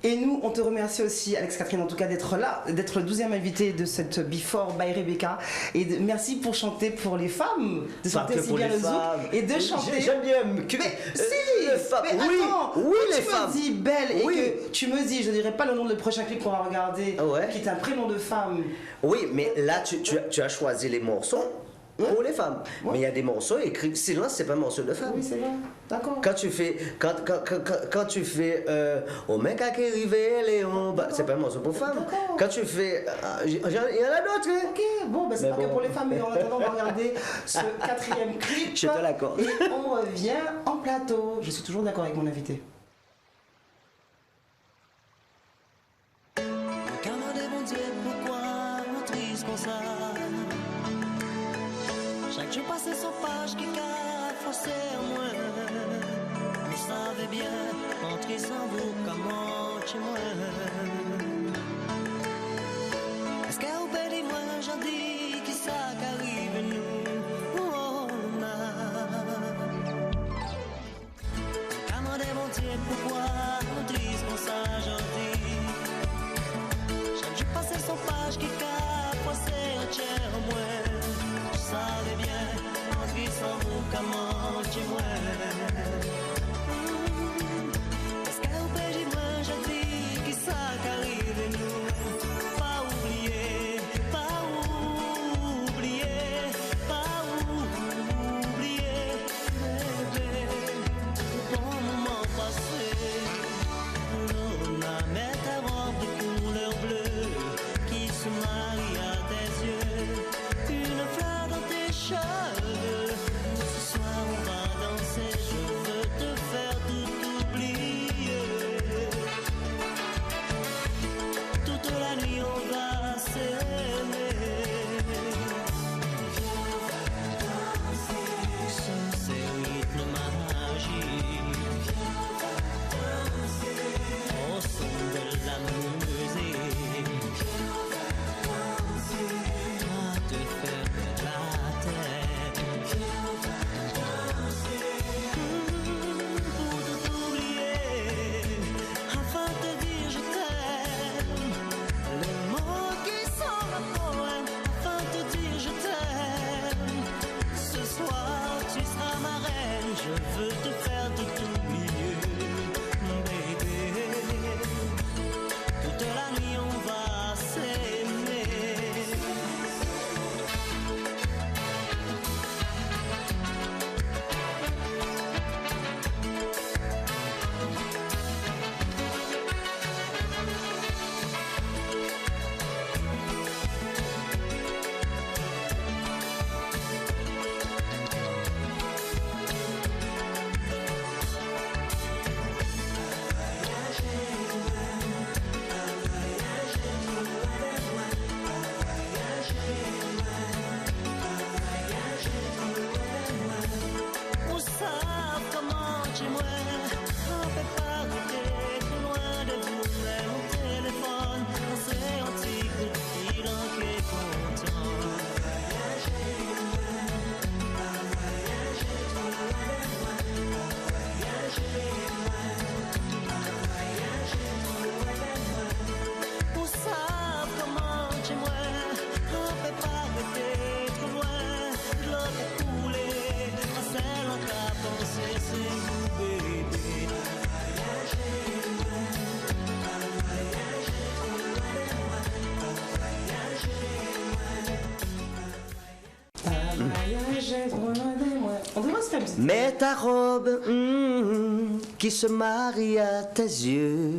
Et nous, on te remercie aussi, Alex Catherine, en tout cas d'être là, d'être le 12e invité de cette Before by Rebecca. Et merci pour chanter pour les femmes, de chanter aussi bien le zouk et de chanter. J'aime bien. Mais si, les femmes. Mais oui, attends, oui, quand les tu femmes. me dis belle et oui. que tu me dis, je dirais pas le nom du prochain clip qu'on va regarder, ouais. qui est un prénom de femme. Oui, mais là, tu as choisi les morceaux. pour les femmes. Mais il y a des morceaux écrits. Silence, c'est pas un morceau de femme. Oui, c'est vrai. D'accord. Quand tu fais, au mec à qui rivé Léon, c'est pas un morceau pour femme. D'accord. Quand tu fais, il y en a d'autres. Hein. Ok, bon, c'est Mais pas que bon. pour les femmes, mais en attendant, on va regarder ce 4e clip. Je te l'accorde. Et on revient en plateau. Je suis toujours d'accord avec mon invité. Camarade, mon Dieu, pourquoi on triste comme ça? Chaque jour passé son page qui a forcé en moi. Vous savez bien, entrer sans vous, comment chez moi. Est-ce qu'elle vous bénit moi, j'en dis, qui ça qu'arrive nous? Oh, na. Camarade, mon Dieu, pourquoi on triste comme ça, j'en dis? Chaque jour passé son page qui a passé un tiers au moins. Je savais bien, entrer sans vous, comment chez moi. Est-ce qu'elle vous paye, moi, je dis, qui ça qu'arrive nous? Pas oublier, pas oublier, pas oublier, bébé, bon moment passé. On a mis ta robe de couleur bleue qui se marie à tes yeux, une fleur dans tes cheveux. Ce soir on va danser, je veux te faire tout oublier. Toute la nuit on va s'aimer. Ce c'est rythme magique. Au son de la musique, à te faire perdre la tête, pour tout oublier, afin de te dire je t'aime, les mots qui sont ma poème, afin de te dire je t'aime. Ce soir tu seras ma reine, je veux te faire tout oublier, bébé. Toute la nuit on va s'aimer. Pour savoir comment chez moi, on peut pas rester trop loin de vous, même au téléphone, c'est un petit coup de fil en qui est content. Pour savoir comment chez moi, on peut pas rester trop loin, de l'eau qui coulait, un seul en cas pensé, c'est vous, bébé. On devrait se faire une petite... Mets ta robe qui se marie à tes yeux,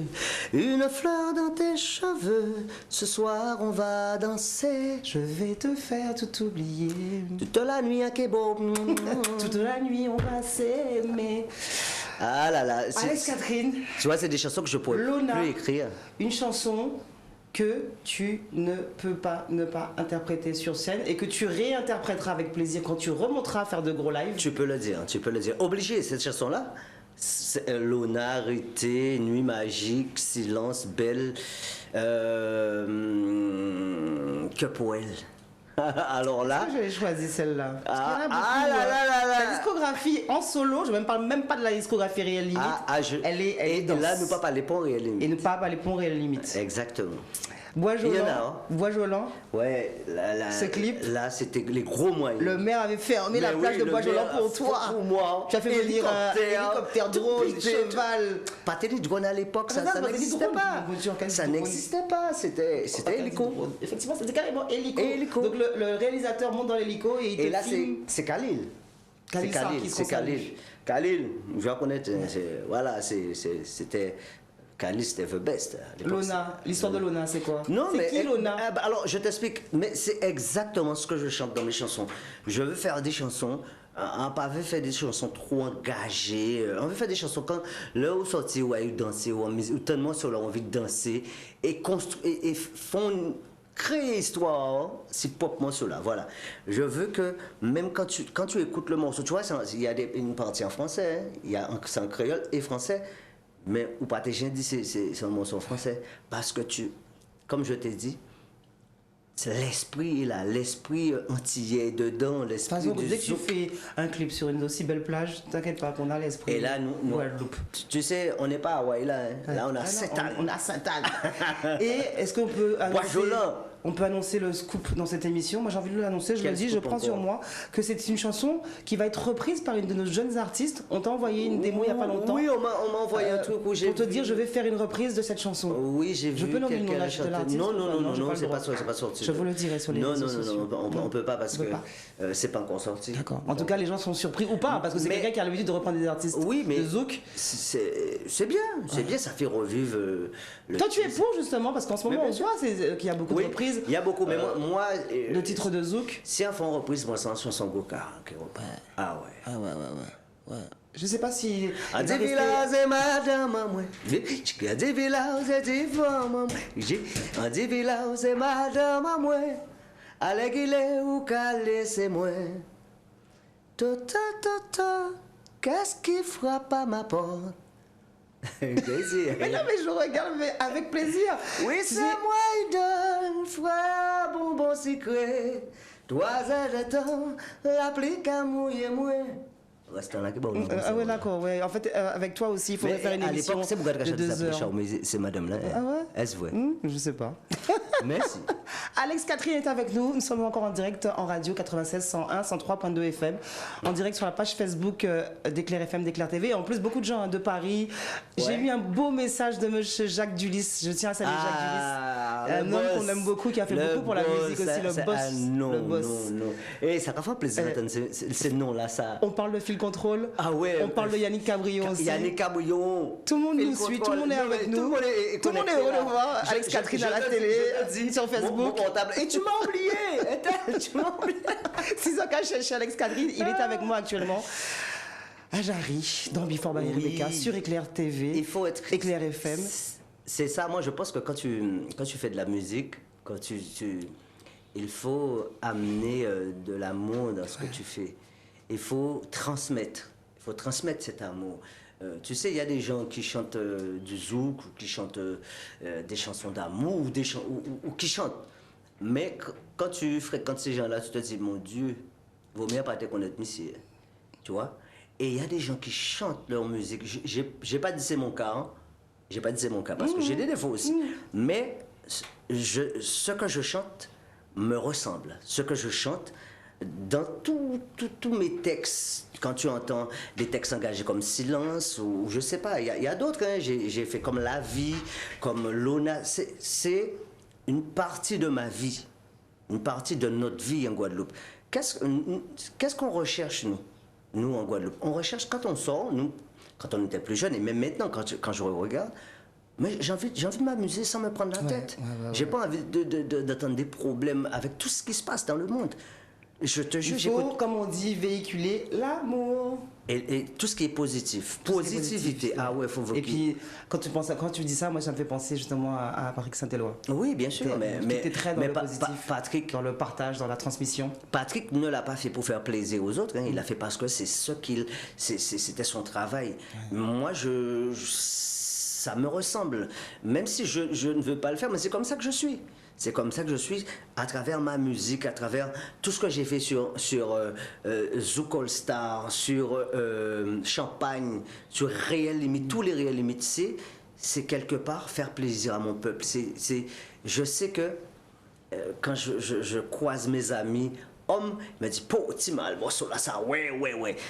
une fleur dans tes cheveux. Ce soir on va danser. Je vais te faire tout oublier. Toute la nuit à Kébo. Toute la nuit, on va s'aimer. Ah là là. Alex Catherine, Tu vois, c'est des chansons que je pourrais Lona. plus écrire. une chanson que tu ne peux pas ne pas interpréter sur scène et que tu réinterpréteras avec plaisir quand tu remonteras à faire de gros lives. Tu peux le dire, tu peux le dire. Obligé, cette chanson-là. Lona, Rité, Nuit magique, Silence, Belle. Que pour elle. Alors là. Pourquoi j'avais choisi celle-là? Parce qu'il y en a beaucoup, là là là là. La discographie en solo, je ne parle même pas de la discographie réelle limite. Elle est et dense. là, nous pas parler pour réel limite. Et ne pas parler pour réelle limite. Exactement. Bois Il y en a, Jolant. hein. Bois Jolant. Ouais, Ce clip. Là, c'était les gros moyens. Le maire avait fermé la Mais plage oui, de le Bois Jolant maire pour a toi. fait pour moi. Tu as fait venir hélicoptère, drone, tout cheval. Pas télé drone à l'époque, ça Ah, pas n'existait télé-drone, pas. tu veux dire, quel Ça drone? n'existait pas, c'était hélico. Effectivement, c'était carrément hélico. Hélico. Donc le le réalisateur monte dans l'hélico et il te Et là, filme. c'est Khalil. Khalil Sarkis, c'est qu'on salue. Khalil. Khalil, je dois connaître. Voilà, c'était. Khalil, c'était the best. à l'époque. Lona, l'histoire de Lona, c'est quoi? Non, mais. C'est qui Lona? Alors, je t'explique. Mais c'est exactement ce que je chante dans mes chansons. Je veux faire des chansons. On pas veut faire des chansons trop engagées. On veut faire des chansons quand là où sortir, où aller danser, où tellement sur leur envie de danser et font créer histoire, c'est proprement cela. Voilà. Je veux que même quand tu écoutes le morceau, tu vois, il y a une partie en français, hein, c'est en créole et français, mais ou pas tes gens dit c'est un morceau en français parce que comme je t'ai dit. C'est l'esprit, là, l'esprit antillais dedans, De l'esprit toute façon, du dès que tu zouk. fais un clip sur une aussi belle plage, t'inquiète pas qu'on a l'esprit. Et là, nous, Guadeloupe. tu sais, on n'est pas à Hawaï, là. Hein. Là, on a Ah non, Sainte-Anne. on a Sainte-Anne. Et est-ce qu'on peut annoncer, Guajolan. on peut annoncer le scoop dans cette émission? Moi, j'ai envie de l'annoncer, je le Quel dis, je scoop prends sur encore? moi que c'est une chanson qui va être reprise par une de nos jeunes artistes. On t'a envoyé une démo il n'y a pas longtemps. Oui, on m'a envoyé un truc où j'ai Pour te vu- dire, je vais faire une reprise de cette chanson. Oui, j'ai vu. Je peux nommer le nom quelqu'un de chanter. l'artiste Non, ou non, pas? non, Non, j'ai non, pas le c'est droit. pas sorti. Je vous le dirai sur les non, réseaux non, sociaux. non, on peut pas parce On que peut pas. c'est pas encore sorti. D'accord. En tout cas, les gens sont surpris ou pas, parce que c'est Mais- quelqu'un qui a l'habitude de reprendre des artistes. Oui, mais de zouk. c'est bien, ça fait revivre le. Toi, tu es pour justement, parce qu'en ce moment, bien on voit qu'il y a beaucoup Oui, de reprises. il y a beaucoup, mais moi De titres de zouk. Si on fait une reprise, moi, c'est en chanson Gokar. Ah ouais. Ah ouais. Je sais pas si. A il va di rester- village et madame à moi. A di village et di femme à moi. A di village et madame à moi. Allez qu'il est ou calé c'est moi. Tota, qu'est-ce qui frappe à ma porte? Plaisir. Mais non, mais je regarde mais avec plaisir. Oui, Tu c'est sais- moi, idole, frère, bonbon secret. 3 heures de temps, l'applique à mouiller, moi. Restons là, qui bon. Ah ouais, d'accord, ouais. En fait, avec toi aussi, il faudrait Mais faire une à émission l'époque, c'est pourquoi de tu 2 heures. mais c'est madame là. Ah ouais? Est-ce vrai? Je sais pas. Merci. Alex Catherine est avec nous. Nous sommes encore en direct en radio 96 101 103.2 FM. En direct sur la page Facebook d'Éclair FM, d'Éclair TV. Et en plus, beaucoup de gens de Paris. J'ai Ouais. eu un beau message de monsieur Jacques Dulis. Je tiens à saluer Jacques Dulis. le Un homme boss. qu'on aime beaucoup, qui a fait Le beaucoup pour la boss, musique aussi. Le ça- boss. ah, non, le boss. non. Et ça fait plaisir d'entendre ces noms-là, ça. On parle de Fil Contrôle. Ah ouais. On parle de Yannick Cabrion aussi. Yannick Cabrion. Tout le monde Fait nous suit, contrôle. tout le monde est Non, avec mais nous. Tout le monde est Tout le monde est connecté, heureux de là. voir Alex Je- Catherine je à la te télé, dis, sur Facebook. Mon portable. Et tu m'as oublié. Attends, tu m'as oublié. 6 ans chez Alex Catherine, il est avec moi actuellement. À Jarry, dans Before by Oui. Rebecca, sur Éclair TV, Il faut être. Éclair FM. C'est ça, moi je pense que quand tu fais de la musique, il faut amener de l'amour dans ce que tu fais. Il faut transmettre. Il faut transmettre cet amour. Tu sais, il y a des gens qui chantent du zouk, ou qui chantent des chansons d'amour, ou qui chantent. Mais quand tu fréquentes ces gens-là, tu te dis, mon Dieu, vaut mieux pas te connaître, monsieur. Tu vois? Et il y a des gens qui chantent leur musique. J'ai pas dit c'est mon cas, hein. J'ai pas dit c'est mon cas, parce que j'ai des défauts aussi. Mais ce que je chante me ressemble. Ce que je chante, dans tous mes textes, quand tu entends des textes engagés comme Silence, ou je sais pas, il y a d'autres, hein, j'ai fait comme La Vie, comme Lona, c'est une partie de ma vie, une partie de notre vie en Guadeloupe. Qu'est-ce qu'on recherche, nous, en Guadeloupe? On recherche, quand on sort, nous, quand on était plus jeune, et même maintenant, quand je regarde, mais j'ai envie de m'amuser sans me prendre la tête. J'ai pas envie d'attendre des problèmes avec tout ce qui se passe dans le monde. Je te jure, Il faut, j'écoute. comme on dit, véhiculer l'amour. Et tout ce qui est positif. Tout ce qui est Positivité. positif, Ah ouais, faut Et puis, quand tu dis ça, moi, ça me fait penser justement à Patrick Saint-Éloi. Oui, bien sûr, Qui était très dans le positif, Patrick, dans le partage, dans la transmission. Patrick ne l'a pas fait pour faire plaisir aux autres, hein. Il l'a fait parce que c'était son travail. Moi, ça me ressemble. Même si je ne veux pas le faire, mais c'est comme ça que je suis. C'est comme ça que je suis à travers ma musique, à travers tout ce que j'ai fait sur Zouk All Star, sur Champagne, sur Réel Limite, tous les Réel Limites. C'est quelque part faire plaisir à mon peuple. Je sais que quand je croise mes amis, homme, il m'a dit, po, Timal, bon, là, ça, ouais.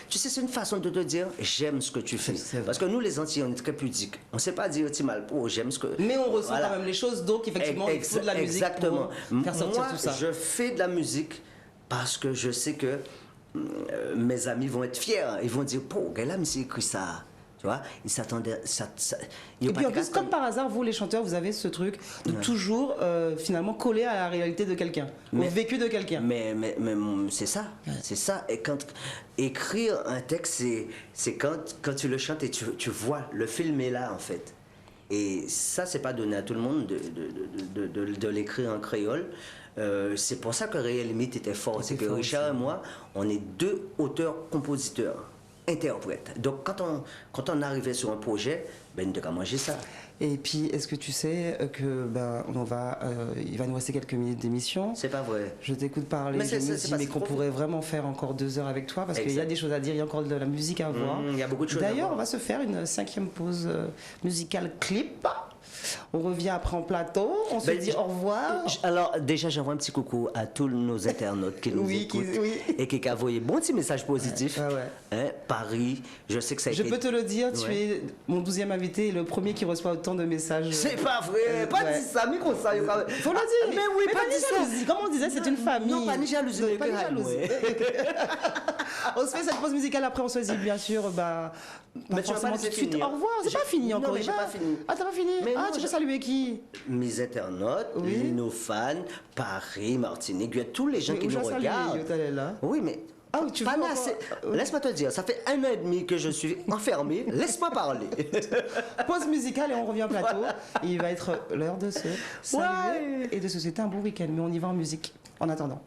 Tu sais, c'est une façon de te dire, j'aime ce que tu fais. Parce que nous, les Antillais, on est très pudiques. On ne sait pas dire, Timal, po, j'aime ce que... Mais on ressent quand même les choses, donc effectivement, il faut de la musique exactement. pour faire sortir Moi, tout ça. je fais de la musique parce que je sais que mes amis vont être fiers. Ils vont dire, po, quel homme s'est écrit ça? Tu vois, ils s'attendaient... Et puis en plus, comme par hasard, vous les chanteurs, vous avez ce truc de toujours finalement coller à la réalité de quelqu'un, au vécu de quelqu'un. Mais c'est ça, c'est ça. Et quand écrire un texte, c'est quand tu le chantes et tu vois, le film est là en fait. Et ça, c'est pas donné à tout le monde de l'écrire en créole. C'est pour ça que Réel Limite était fort. C'est que Richard et moi, on est deux auteurs-compositeurs. Interprète. Donc quand on arrivait sur un projet, ben on devait manger ça. Et puis est-ce que tu sais que il va nous rester quelques minutes d'émission. C'est pas vrai. Je t'écoute parler, je me dis mais qu'on pourrait vraiment faire encore 2 heures avec toi parce qu'il y a des choses à dire, il y a encore de la musique à voir. Il y a beaucoup de choses. D'ailleurs, on va se faire une 5e pause musicale clip. On revient après en plateau, on se dit au revoir. Alors déjà, j'envoie un petit coucou à tous nos internautes qui nous écoutent et qui ont envoyé bon petit message positif. Hein, Paris, je sais que ça a été... Je peux te le dire, tu es mon 12e invité et le premier qui reçoit autant de messages. C'est pas vrai, pas dit ça, mais comme ça. Faut le dire. Mais oui, pas dit jalousie. Comme on disait, c'est une famille. Non, pas ni jalousie. Non, pas ni jalousie. On se fait cette pause musicale, après on se dit bien sûr, mais tu vas pas laisser finir. Au revoir, c'est pas fini encore. Non, mais j'ai pas fini. Ah, t'as pas fini? Tu veux saluer qui? Mes internautes, nos fans, Paris, Martinique, tous les gens qui nous regardent. Oui, mais... Ah, tu veux Laisse-moi te dire, ça fait 1 an et demi que je suis enfermé. Laisse-moi parler. Pause musicale et on revient au plateau. Voilà. Il va être l'heure de se saluer et de se souhaiter un bon week-end. Mais on y va en musique en attendant.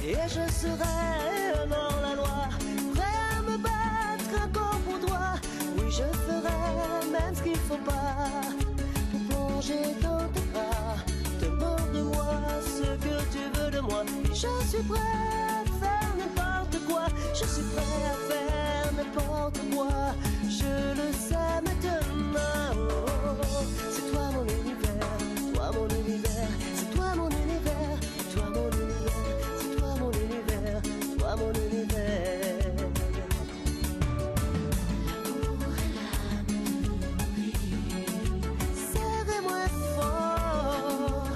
Et je serai dans la loi, prêt à me battre encore pour toi. Oui, je ferai même ce qu'il faut pas pour plonger dans tes bras. Demande-moi ce que tu veux de moi. Je suis prêt à faire n'importe quoi. Je suis prêt à faire n'importe quoi. Je le sais maintenant. C'est toi mon univers, toi mon univers. C'est toi mon univers, toi mon univers. C'est toi mon univers, toi mon univers. Serrez-moi fort.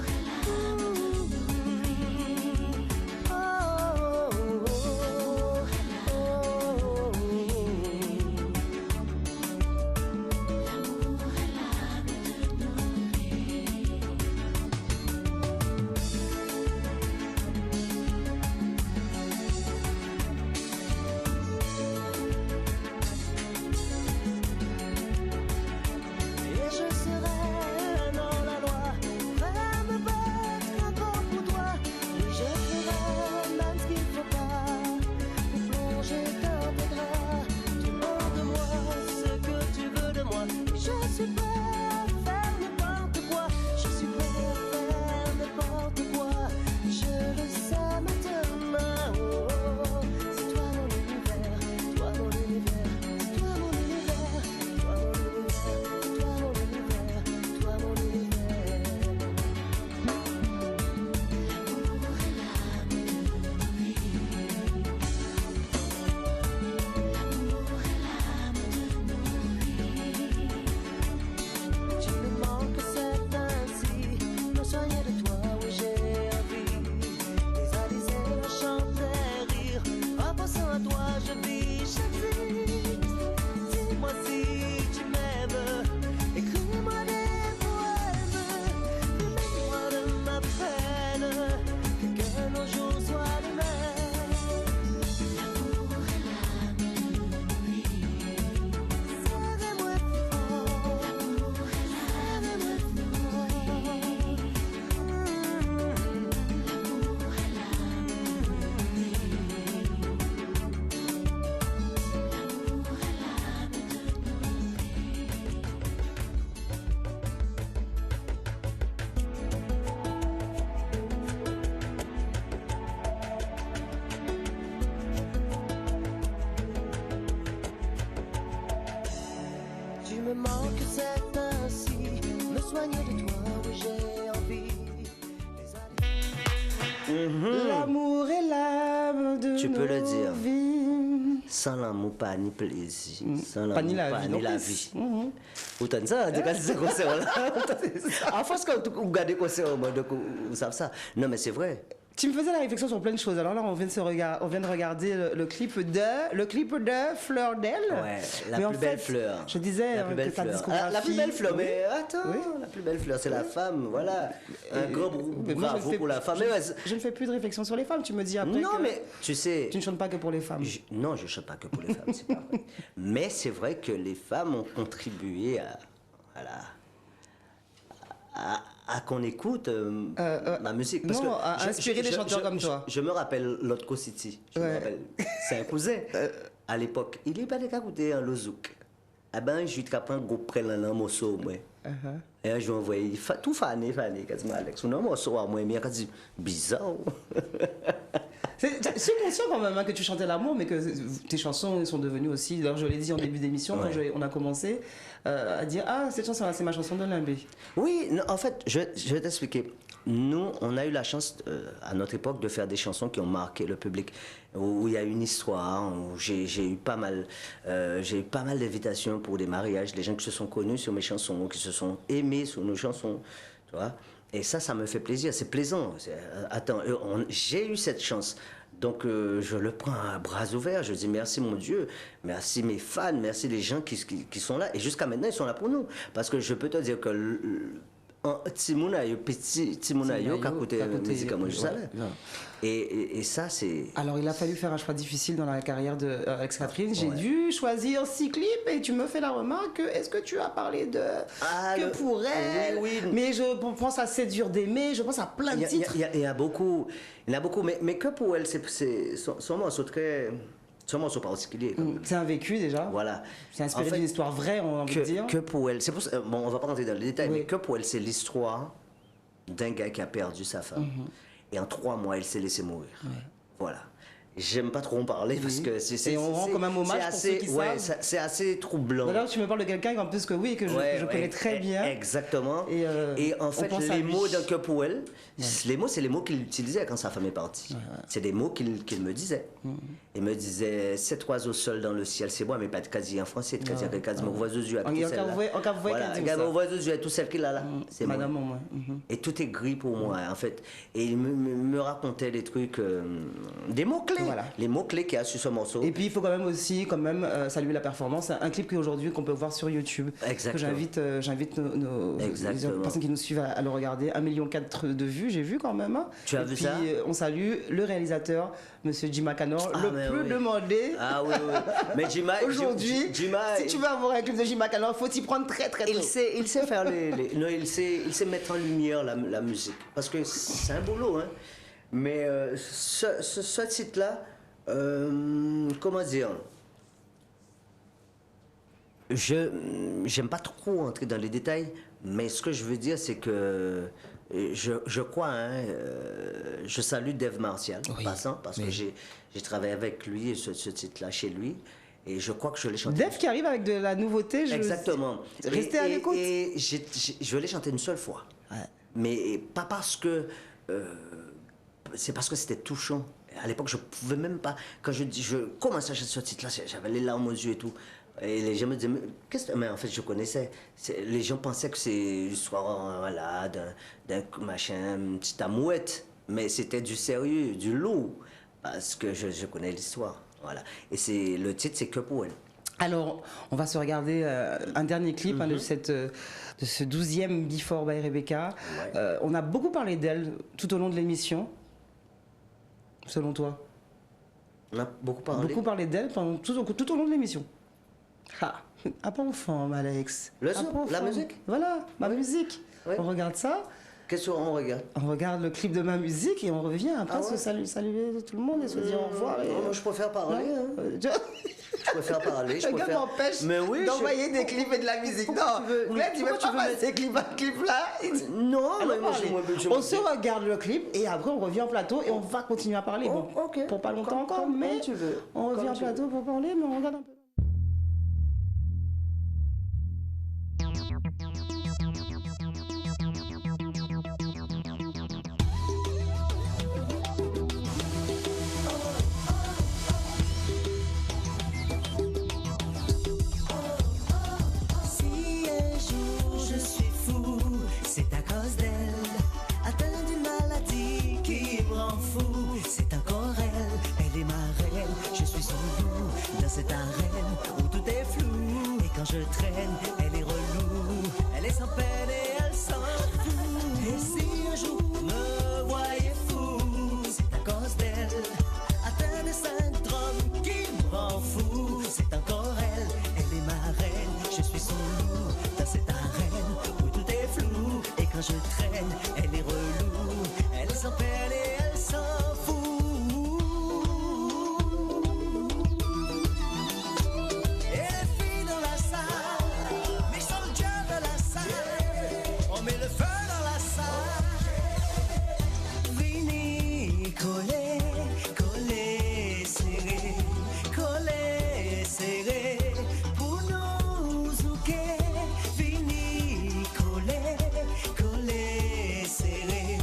tant que c'est ainsi, me soigner de toi, oui j'ai envie. L'amour est l'âme de Tu peux le nos dire. vies. Sans l'amour, pas ni plaisir. Sans Pas ni l'amour, la pas vie ni non la plus. vie. Autant de ça, quand c'est concert-là. En France, quand vous regardez le concert, vous savez ça. Non, mais c'est vrai. Tu me faisais la réflexion sur plein de choses. Alors là, on vient de regarder le clip de Fleur d'elle. Ouais, la Mais en plus belle fait, fleur. Je disais La plus belle que ta fleur. discographie. Ah, la plus belle fleur, Oui. mais attends, Oui. la plus belle fleur, c'est la femme, voilà. Un grand Mais moi, bravo pour la femme. Mais ouais, je ne fais plus de réflexion sur les femmes. Tu me dis après non, que mais tu sais. tu ne chantes pas que pour les femmes. Non, je ne chante pas que pour les femmes, c'est pas vrai. Mais c'est vrai que les femmes ont contribué à qu'on écoute ma musique. Parce non, que à inspirer des chanteurs comme toi. Je me rappelle Lotco City. Je me Ouais. rappelle. C'est un cousin. À l'époque, il n'est pas de qu'à écouter un lozouk. Eh ben, je lui ai un gros prêt un morceau, moi. Et un jour, envoyé tout fané, quasiment Alex. Un morceau à moi, mais il a dit bizarre. Je suis conscient quand même hein, que tu chantais l'amour, mais que tes chansons sont devenues aussi, d'ailleurs je l'ai dit en début d'émission, quand on a commencé, à dire « Ah, cette chanson-là, c'est ma chanson de Limbé ». Oui, non, en fait, je vais t'expliquer. Nous, on a eu la chance, à notre époque, de faire des chansons qui ont marqué le public, où il y a une histoire, où j'ai eu pas mal d'invitations pour des mariages, des gens qui se sont connus sur mes chansons, qui se sont aimés sur nos chansons, tu vois. Et ça me fait plaisir, c'est plaisant. Attends, j'ai eu cette chance. Donc je le prends à bras ouverts, je dis merci mon Dieu, merci mes fans, merci les gens qui sont là. Et jusqu'à maintenant, ils sont là pour nous. Parce que je peux te dire que petit Timonayo qui a coûté musique à moi, je savais. Et ça, c'est... Alors il a fallu faire un choix difficile dans la carrière d'Alex Catherine. J'ai dû choisir 6 clips et tu me fais la remarque, est-ce que tu as parlé de que pour elle? Oui. Mais je pense à C'est dur d'aimer, je pense à plein de titres. Il y en a beaucoup, mais que pour elle, c'est son morceau très... C'est un morceau particulier. C'est un vécu déjà. Voilà. C'est inspiré En fait, d'une histoire vraie, on a envie de dire. Que pour elle, c'est pour ça, bon, on va pas rentrer dans les détails, Oui. mais que pour elle, c'est l'histoire d'un gars qui a perdu sa femme. Et en 3 mois, elle s'est laissée mourir. Voilà. J'aime pas trop en parler parce que c'est... Et on rend quand même hommage pour ceux qui savent. C'est assez troublant. D'ailleurs, tu me parles de quelqu'un en plus que oui, que je connais très bien. Exactement. Et en fait, pense à les lui. mots d'un que pour elle, les mots, c'est les mots qu'il utilisait quand sa femme est partie. C'est des mots qu'il me disait. Il me disait, cet oiseau seul dans le ciel, c'est moi, mais pas de quasi en français, de quasi mon oiseau Dieu à tout celle là. Voilà, mon oiseau Dieu à tout celle qu'il a là. C'est moi. Madame, moi. Et tout est gris pour moi, en fait. Et il me racontait des trucs, des mots-clés. Voilà. Les mots-clés qu'il y a sur ce morceau. Et puis il faut quand même aussi saluer la performance. Un clip qu'aujourd'hui qu'on peut voir sur YouTube. Exactement. Que j'invite les personnes qui nous suivent à le regarder. 1,4 million de vues, j'ai vu quand même. Hein. Tu as et vu puis, ça on salue le réalisateur, Monsieur Jima Canor, le plus demandé. Ah oui. Mais Jima, aujourd'hui, si tu veux avoir un clip de Jima Canor, il faut t'y prendre très très tôt. Il sait faire non, il sait mettre en lumière la musique. Parce que c'est un boulot, hein. Mais ce titre-là, comment dire, j'aime pas trop entrer dans les détails, mais ce que je veux dire, c'est que je crois, hein, je salue Dave Martial, passant, parce que j'ai travaillé avec lui, ce titre-là, chez lui, et je crois que je l'ai chanté. Dave qui arrive avec de la nouveauté. Exactement. Restez à l'écoute. Et je l'ai chanté une seule fois. Ouais. Mais pas parce que... c'est parce que c'était touchant. À l'époque, je pouvais même pas... Quand je commençais à chanter ce titre-là, j'avais les larmes aux yeux et tout. Et les gens me disaient, mais en fait, je connaissais. Les gens pensaient que c'est l'histoire voilà, d'un machin, une petite amouette. Mais c'était du sérieux, du lourd. Parce que je connais l'histoire. Voilà. Et le titre, c'est Que pour elle. Alors, on va se regarder un dernier clip de ce 12e Before by Rebecca. Ouais. On a beaucoup parlé d'elle tout au long de l'émission. Selon toi? On a beaucoup parlé. Beaucoup parlé d'elle tout au long de l'émission. Ah, pas enfant, Alex. Le son, la musique. Voilà, ma musique. Ouais. On regarde ça. Qu'est-ce qu'on regarde? On regarde le clip de ma musique et on revient après Ah ouais. saluer tout le monde et se dire au revoir. Et... Non, moi, je préfère parler. Hein. Je préfère parler. Le gars m'empêche d'envoyer des clips et de la musique. Non, là, tu veux pas passer clip là. Non, mais moi, on se regarde le clip et après on revient en plateau et on va continuer à parler. Bon, ok. pour pas longtemps encore, mais tu veux. on revient en plateau pour parler, mais on regarde un peu. Si un jour je suis fou, c'est à cause d'elle. Atteinte d'une maladie qui me rend fou, c'est encore elle est ma reine. Je suis son loup dans cette arène où tout est flou. Et quand je traîne, elle est relou, elle est sans peine et elle s'en fout. Et si un jour vous me voyez fou, c'est à cause d'elle. Atteinte de syndrome qui me rend fou, c'est encore elle est ma reine. Je suis son loup dans cette arène où tout est flou. Et quand je traîne, elle est relou, elle est sans peine et elle s'en fout. Et les filles dans la salle, mes soldats dans la salle, on met le feu dans la salle. Vini, collé, collé, serré, pour nous zouker. Vini, collé, collé, serré,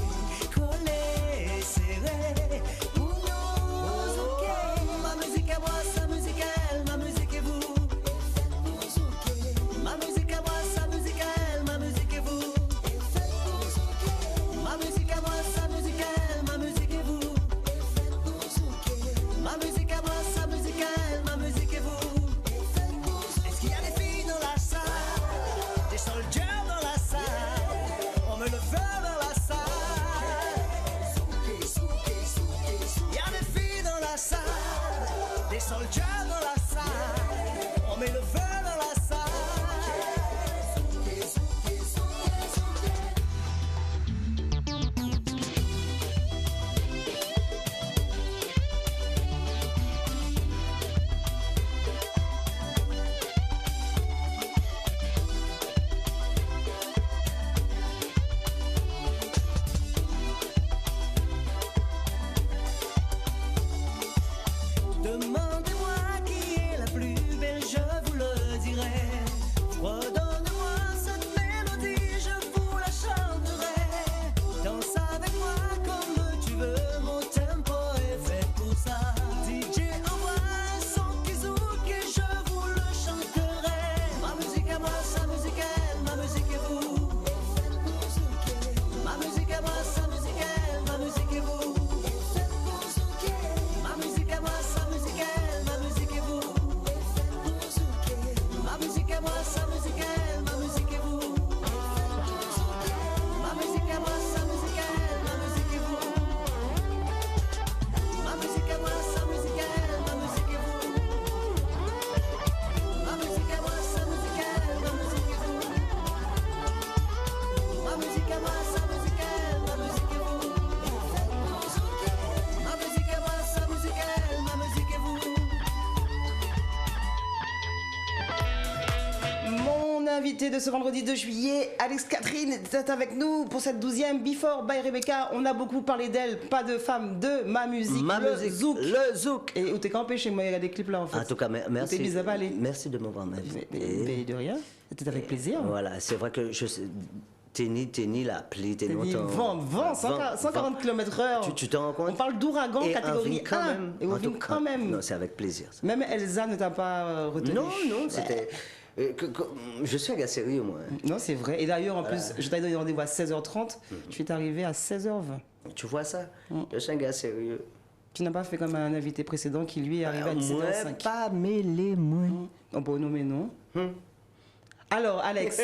pour nous zouker. Ma musique à moi, sa musique à elle, ma musique et vous. Ma musique à moi, sa musique à elle, ma musique et vous. Ma musique à moi, sa musique à elle, ma musique et vous. Ma musique à moi, sa musique à elle, ma musique et vous. Est-ce qu'il y a des filles dans la salle, des soldats dans la salle, on met le feu dans la salle. Il y a des filles dans la salle, des soldats dans la salle, on met le feu dans la salle. Demandez-moi qui est la plus belle, je vous le dirai. Redonnez-moi cette mélodie, je vous la chanterai. Danse avec moi comme tu veux, mon tempo est fait pour ça. DJ envoie un son qui zouk et je vous le chanterai. Ma musique à moi, sa musique à elle, ma musique et vous. Ma musique à moi, sa musique à elle, ma musique et vous. Ma musique à moi, sa musique à elle, ma musique et vous. Ma musique à moi, sa musique à elle, ma musique et vous. Ma musique à moi, sa musique à elle, ma musique et vous. Ma musique à moi, sa musique à elle, ma musique et vous. Ma musique à moi, sa musique à elle, ma musique et vous. Ma musique à moi, sa musique à elle, ma musique et vous. Ma musique à moi, sa musique à elle, ma musique et vous. Mon invité de ce vendredi 2 juillet, Alex Catherine, est avec nous pour cette 12e Before by Rebecca. On a beaucoup parlé d'elle, pas de femme, de ma musique, Ma le musique, zouk. le zouk. Et où t'es campé chez moi, il y a des clips là en fait. En tout cas, merci. T'es mis à baler. Merci de m'avoir invité. Mais de rien, c'était avec plaisir. Voilà, c'est vrai que Tenny l'a appelé, T'as Tenny, dit vent, 140 km/h. Tu te rends compte? On parle d'ouragan Et catégorie Irving quand 1. même. Et on En vient tout- quand même. Non, c'est avec plaisir. ça. Même Elsa ne t'a pas retenu. Non, c'était. Je suis un gars sérieux, moi. Non, c'est vrai. Et d'ailleurs, en plus, je t'avais donné rendez-vous à 16h30. Tu es arrivé à 16h20. Tu vois ça? Je suis un gars sérieux. Tu n'as pas fait comme un invité précédent qui lui est arrivé à Moi, 17h05. pas mêlé, moi. Oh, bon, non, mais non. Alors, Alex,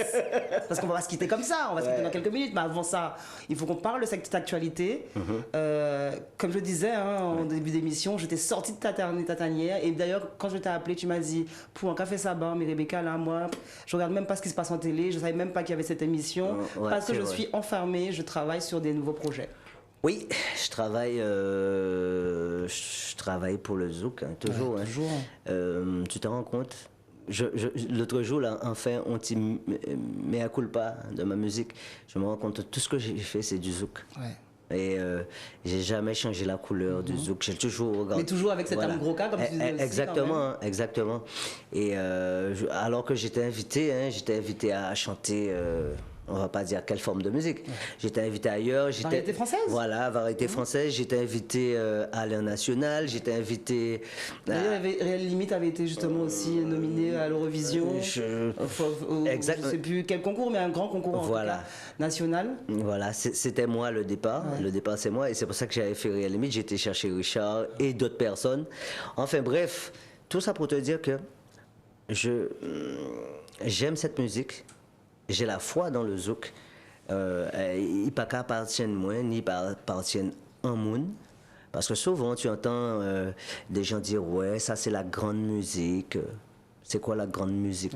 parce qu'on va se quitter comme ça, on va se quitter dans quelques minutes, mais avant ça, il faut qu'on parle de cette actualité. Comme je disais en début d'émission, je t'ai sorti de ta tanière, et d'ailleurs, quand je t'ai appelé, tu m'as dit, pour un café Sabar, mais Rebecca, là, moi, je regarde même pas ce qui se passe en télé, je savais même pas qu'il y avait cette émission, parce que je suis enfermée, je travaille sur des nouveaux projets. Oui, je travaille pour le zouk, hein, toujours. Ouais, toujours. Tu te rends compte? L'autre jour, là, enfin, on dit mea culpa de ma musique. Je me rends compte que tout ce que j'ai fait, c'est du zouk. Ouais. Et j'ai jamais changé la couleur du zouk. J'ai toujours regardé. Mais toujours avec cette âme gros-ca, comme tu disais aussi, Exactement, exactement. Et alors que j'étais invité à chanter. On va pas dire quelle forme de musique. J'étais invité ailleurs. Variété française. Voilà, variété française. J'étais invité à l'Air National. J'étais invité. D'ailleurs, Réal Limite avait été justement aussi nominé à l'Eurovision. Je sais plus quel concours, mais un grand concours en tout cas, national. Voilà, c'était moi le départ. Ouais. Le départ, c'est moi. Et c'est pour ça que j'avais fait Réal Limite. J'ai été chercher Richard et d'autres personnes. Enfin bref, tout ça pour te dire que j'aime cette musique. J'ai la foi dans le zouk. Il pas qu'à appartient moi, ni appartient en monde. Parce que souvent, tu entends des gens dire « Ouais, ça c'est la grande musique. » C'est quoi la grande musique?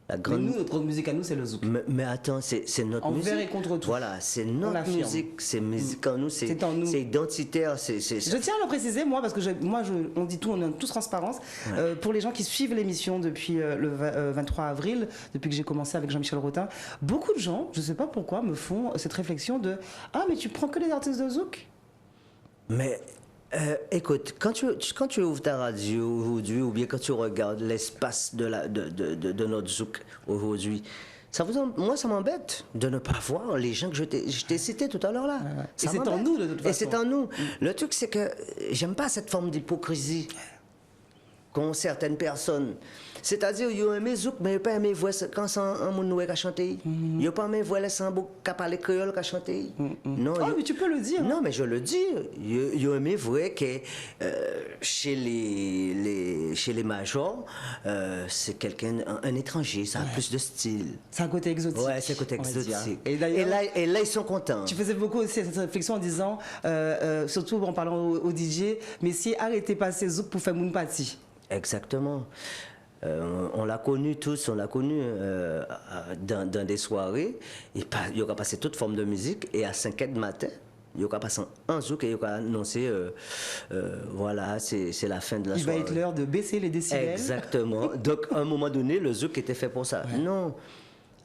La grande... Mais nous, notre musique à nous, c'est le zouk. Mais attends, c'est notre musique. Envers et contre tout. Voilà, c'est notre musique. C'est musique en nous. C'est en nous. C'est identitaire. Je tiens à le préciser, moi, parce que on dit tout, on est en toute transparence. Ouais. Pour les gens qui suivent l'émission depuis le 23 avril, depuis que j'ai commencé avec Jean-Michel Rotin, beaucoup de gens, je ne sais pas pourquoi, me font cette réflexion de « Ah, mais tu prends que les artistes de zouk ?» Mais... écoute, quand tu ouvres ta radio aujourd'hui, ou bien quand tu regardes l'espace de notre zouk aujourd'hui, moi ça m'embête de ne pas voir les gens que je t'ai cités tout à l'heure là. Et c'est en nous de toute façon. Et c'est en nous. Le truc c'est que j'aime pas cette forme d'hypocrisie qu'ont certaines personnes. C'est-à-dire, ils ont aimé zouk, mais ils n'ont pas aimé voir quand c'est un monde noué qui a chanté. Ils n'ont pas aimé voir les sambos qui parlent créole qui a chanté. Non, mais tu peux le dire. Non, mais je le dis. Ils ont aimé voir que chez les majors, c'est quelqu'un, un étranger, ça a plus de style. C'est un côté exotique. Ouais, c'est un côté exotique. Et là, ils sont contents. Tu faisais beaucoup aussi cette réflexion en disant, surtout en parlant au DJ, mais si arrêtez pas ces zouk pour faire Moon Party. Exactement. On l'a connu tous, on l'a connu dans des soirées. Il y aura passé toute forme de musique et à 5h du matin, il y aura passé un zouk et il y aura annoncé voilà, c'est la fin de la soirée. Il va être l'heure de baisser les décibels. Exactement. Donc à un moment donné, le zouk était fait pour ça. Ouais. Non.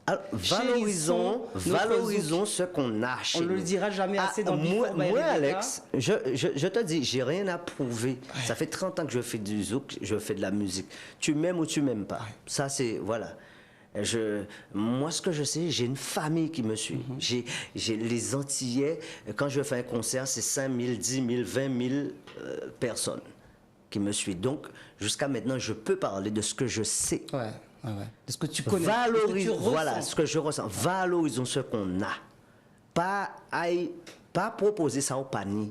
Alors, valorisons ce qu'on a chez nous. On ne le dira jamais assez dans moi, Alex, je te dis, j'ai rien à prouver. Ouais. Ça fait 30 ans que je fais du zouk, je fais de la musique. Tu m'aimes ou tu m'aimes pas. Ouais. Ça, c'est... Voilà. Moi, ce que je sais, j'ai une famille qui me suit. J'ai les Antillais. Quand je fais un concert, c'est 5 000, 10 000, 20 000 personnes qui me suivent. Donc, jusqu'à maintenant, je peux parler de ce que je sais. Ouais. De ce que tu connais, voilà, ce que je ressens. Valorisons ce qu'on a. Pas proposer ça au panier.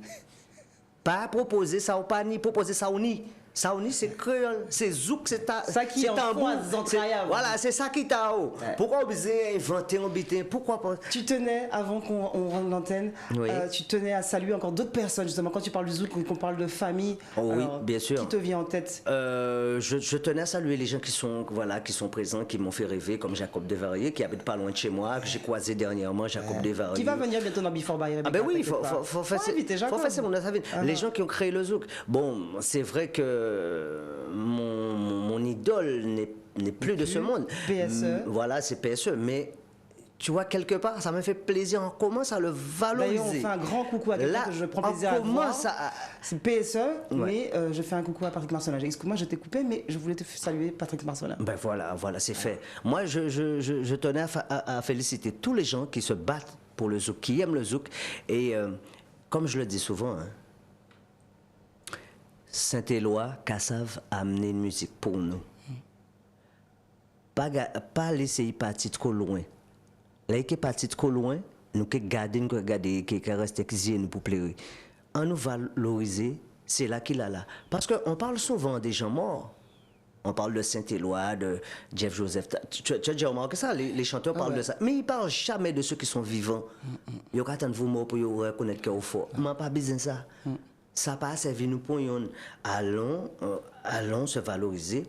Pas proposer ça au panier, proposer ça au nid. Ça au nid, c'est créole, c'est zouk, c'est ça qui est en voilà, c'est ça qui t'a haut. Ouais. Pourquoi oser inventer un bitin? Pourquoi pas? Tu tenais, avant qu'on rentre l'antenne, oui. Tu tenais à saluer encore d'autres personnes, justement, quand tu parles du zouk, qu'on parle de famille. Oh, oui, bien sûr. Qui te vient en tête? Je tenais à saluer les gens qui sont présents, qui m'ont fait rêver, comme Jacob Desvarieux, qui habite pas loin de chez moi, que j'ai croisé dernièrement, Jacob Desvarieux. Qui va venir bientôt dans Before by Rebecca. Ah ben oui, il faut faire les gens qui ont créé le zouk. Bon, c'est vrai que mon idole n'est plus de ce monde. PSE. Voilà, c'est PSE. Mais tu vois, quelque part, ça me fait plaisir. On commence à le valoriser. D'ailleurs, on fait un grand coucou à quelqu'un que je prends plaisir à voir. C'est PSE, mais je fais un coucou à Patrick Marcelin. Excuse-moi, je t'ai coupé, mais je voulais te saluer Patrick Marcelin. Ben voilà, c'est fait. Moi, je tenais à féliciter tous les gens qui se battent pour le zouk, qui aiment le zouk. Et comme je le dis souvent, hein, Saint-Éloi, Kassav a amené une musique pour nous. Pas laisser partir trop loin. Là, il est parti trop loin, nous qui gardons, qui reste nous pour plaire. En nous valoriser, c'est là qu'il a là. Parce qu'on parle souvent des gens morts. On parle de Saint-Éloi, de Jeff Joseph. Tu as déjà remarqué ça? Les chanteurs parlent de ça. Mais ils ne parlent jamais de ceux qui sont vivants. Ils ont attendre vous morts pour reconnaître qu'ils sont forts. Mais pas besoin de ça. Ça passe servi nous pour allons se valoriser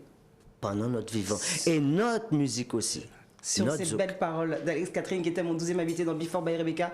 pendant notre vivant. Et notre musique aussi. Sur ces belles paroles d'Alex Catherine, qui était mon 12e invité dans Before by Rebecca,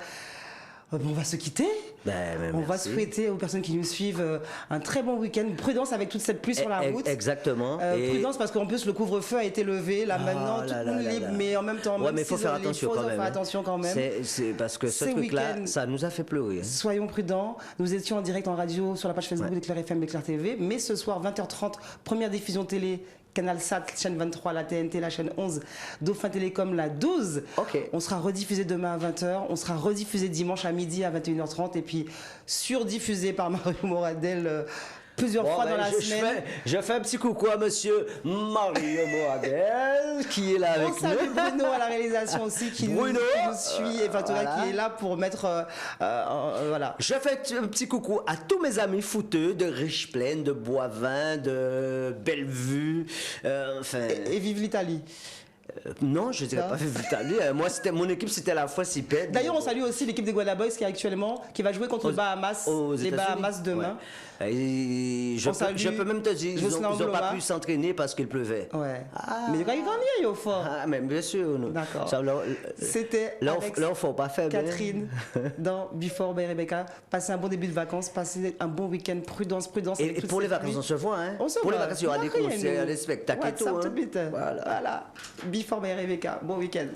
On va se quitter. Ben, On va merci. souhaiter aux personnes qui nous suivent un très bon week-end. Prudence avec toute cette pluie sur la route. Exactement. Et- Prudence parce qu'en plus le couvre-feu a été levé. Là maintenant, tout là le monde là libre, là. mais en même temps, Ouais, même mais il faut s'ils faire sont libres, attention faut quand même. faire attention quand même. C'est parce que ce Ces truc-là, week-ends- ça nous a fait pleurer. Hein. Soyons prudents. Nous étions en direct en radio sur la page Facebook d'Éclair FM, Éclair TV. Mais ce soir, 20h30, première diffusion télé. Canal Sat, chaîne 23, la TNT, la chaîne 11, Dauphin Télécom, la 12. Ok. On sera rediffusé demain à 20h. On sera rediffusé dimanche à midi à 21h30. Et puis surdiffusé par Mario Moradel plusieurs fois dans la semaine. Je fais un petit coucou à monsieur Mario Moradel qui est là avec On salue nous. Bruno à la réalisation aussi qui nous Bruno, suit et enfin, en tout cas, voilà. qui est là pour mettre voilà. Je fais un petit coucou à tous mes amis footeux de Riche-Plaine, de Boivin, de Bellevue. Enfin, Et vive l'Italie. non, je dirais Ça. pas Vitali. Moi, mon équipe, c'était la Fossipède. D'ailleurs, on salue aussi l'équipe des Guadaboys qui va jouer contre les Bahamas, aux les États-Unis. Bahamas demain. Ouais. Et On salue je peux même te dire, ils Jocelyn ont pas Angloma. pu s'entraîner parce qu'il pleuvait. Ouais. Ah. Mais quand il gagne, au fort. Ah, mais bien sûr. nous. D'accord. Ça, C'était là, avec là, faut pas faire bien. Catherine dans Before by Rebecca. Passez un bon début de vacances, passez un bon week-end, prudence. Et avec toute pour les cette vacances, pluie. on se voit. Hein? On se pour voit. les vacances, il y aura des Rien, concerts, nous. des spectacles et WhatsApp tout. tout Hein? de suite. Voilà. Voilà. Before by Rebecca. Bon week-end.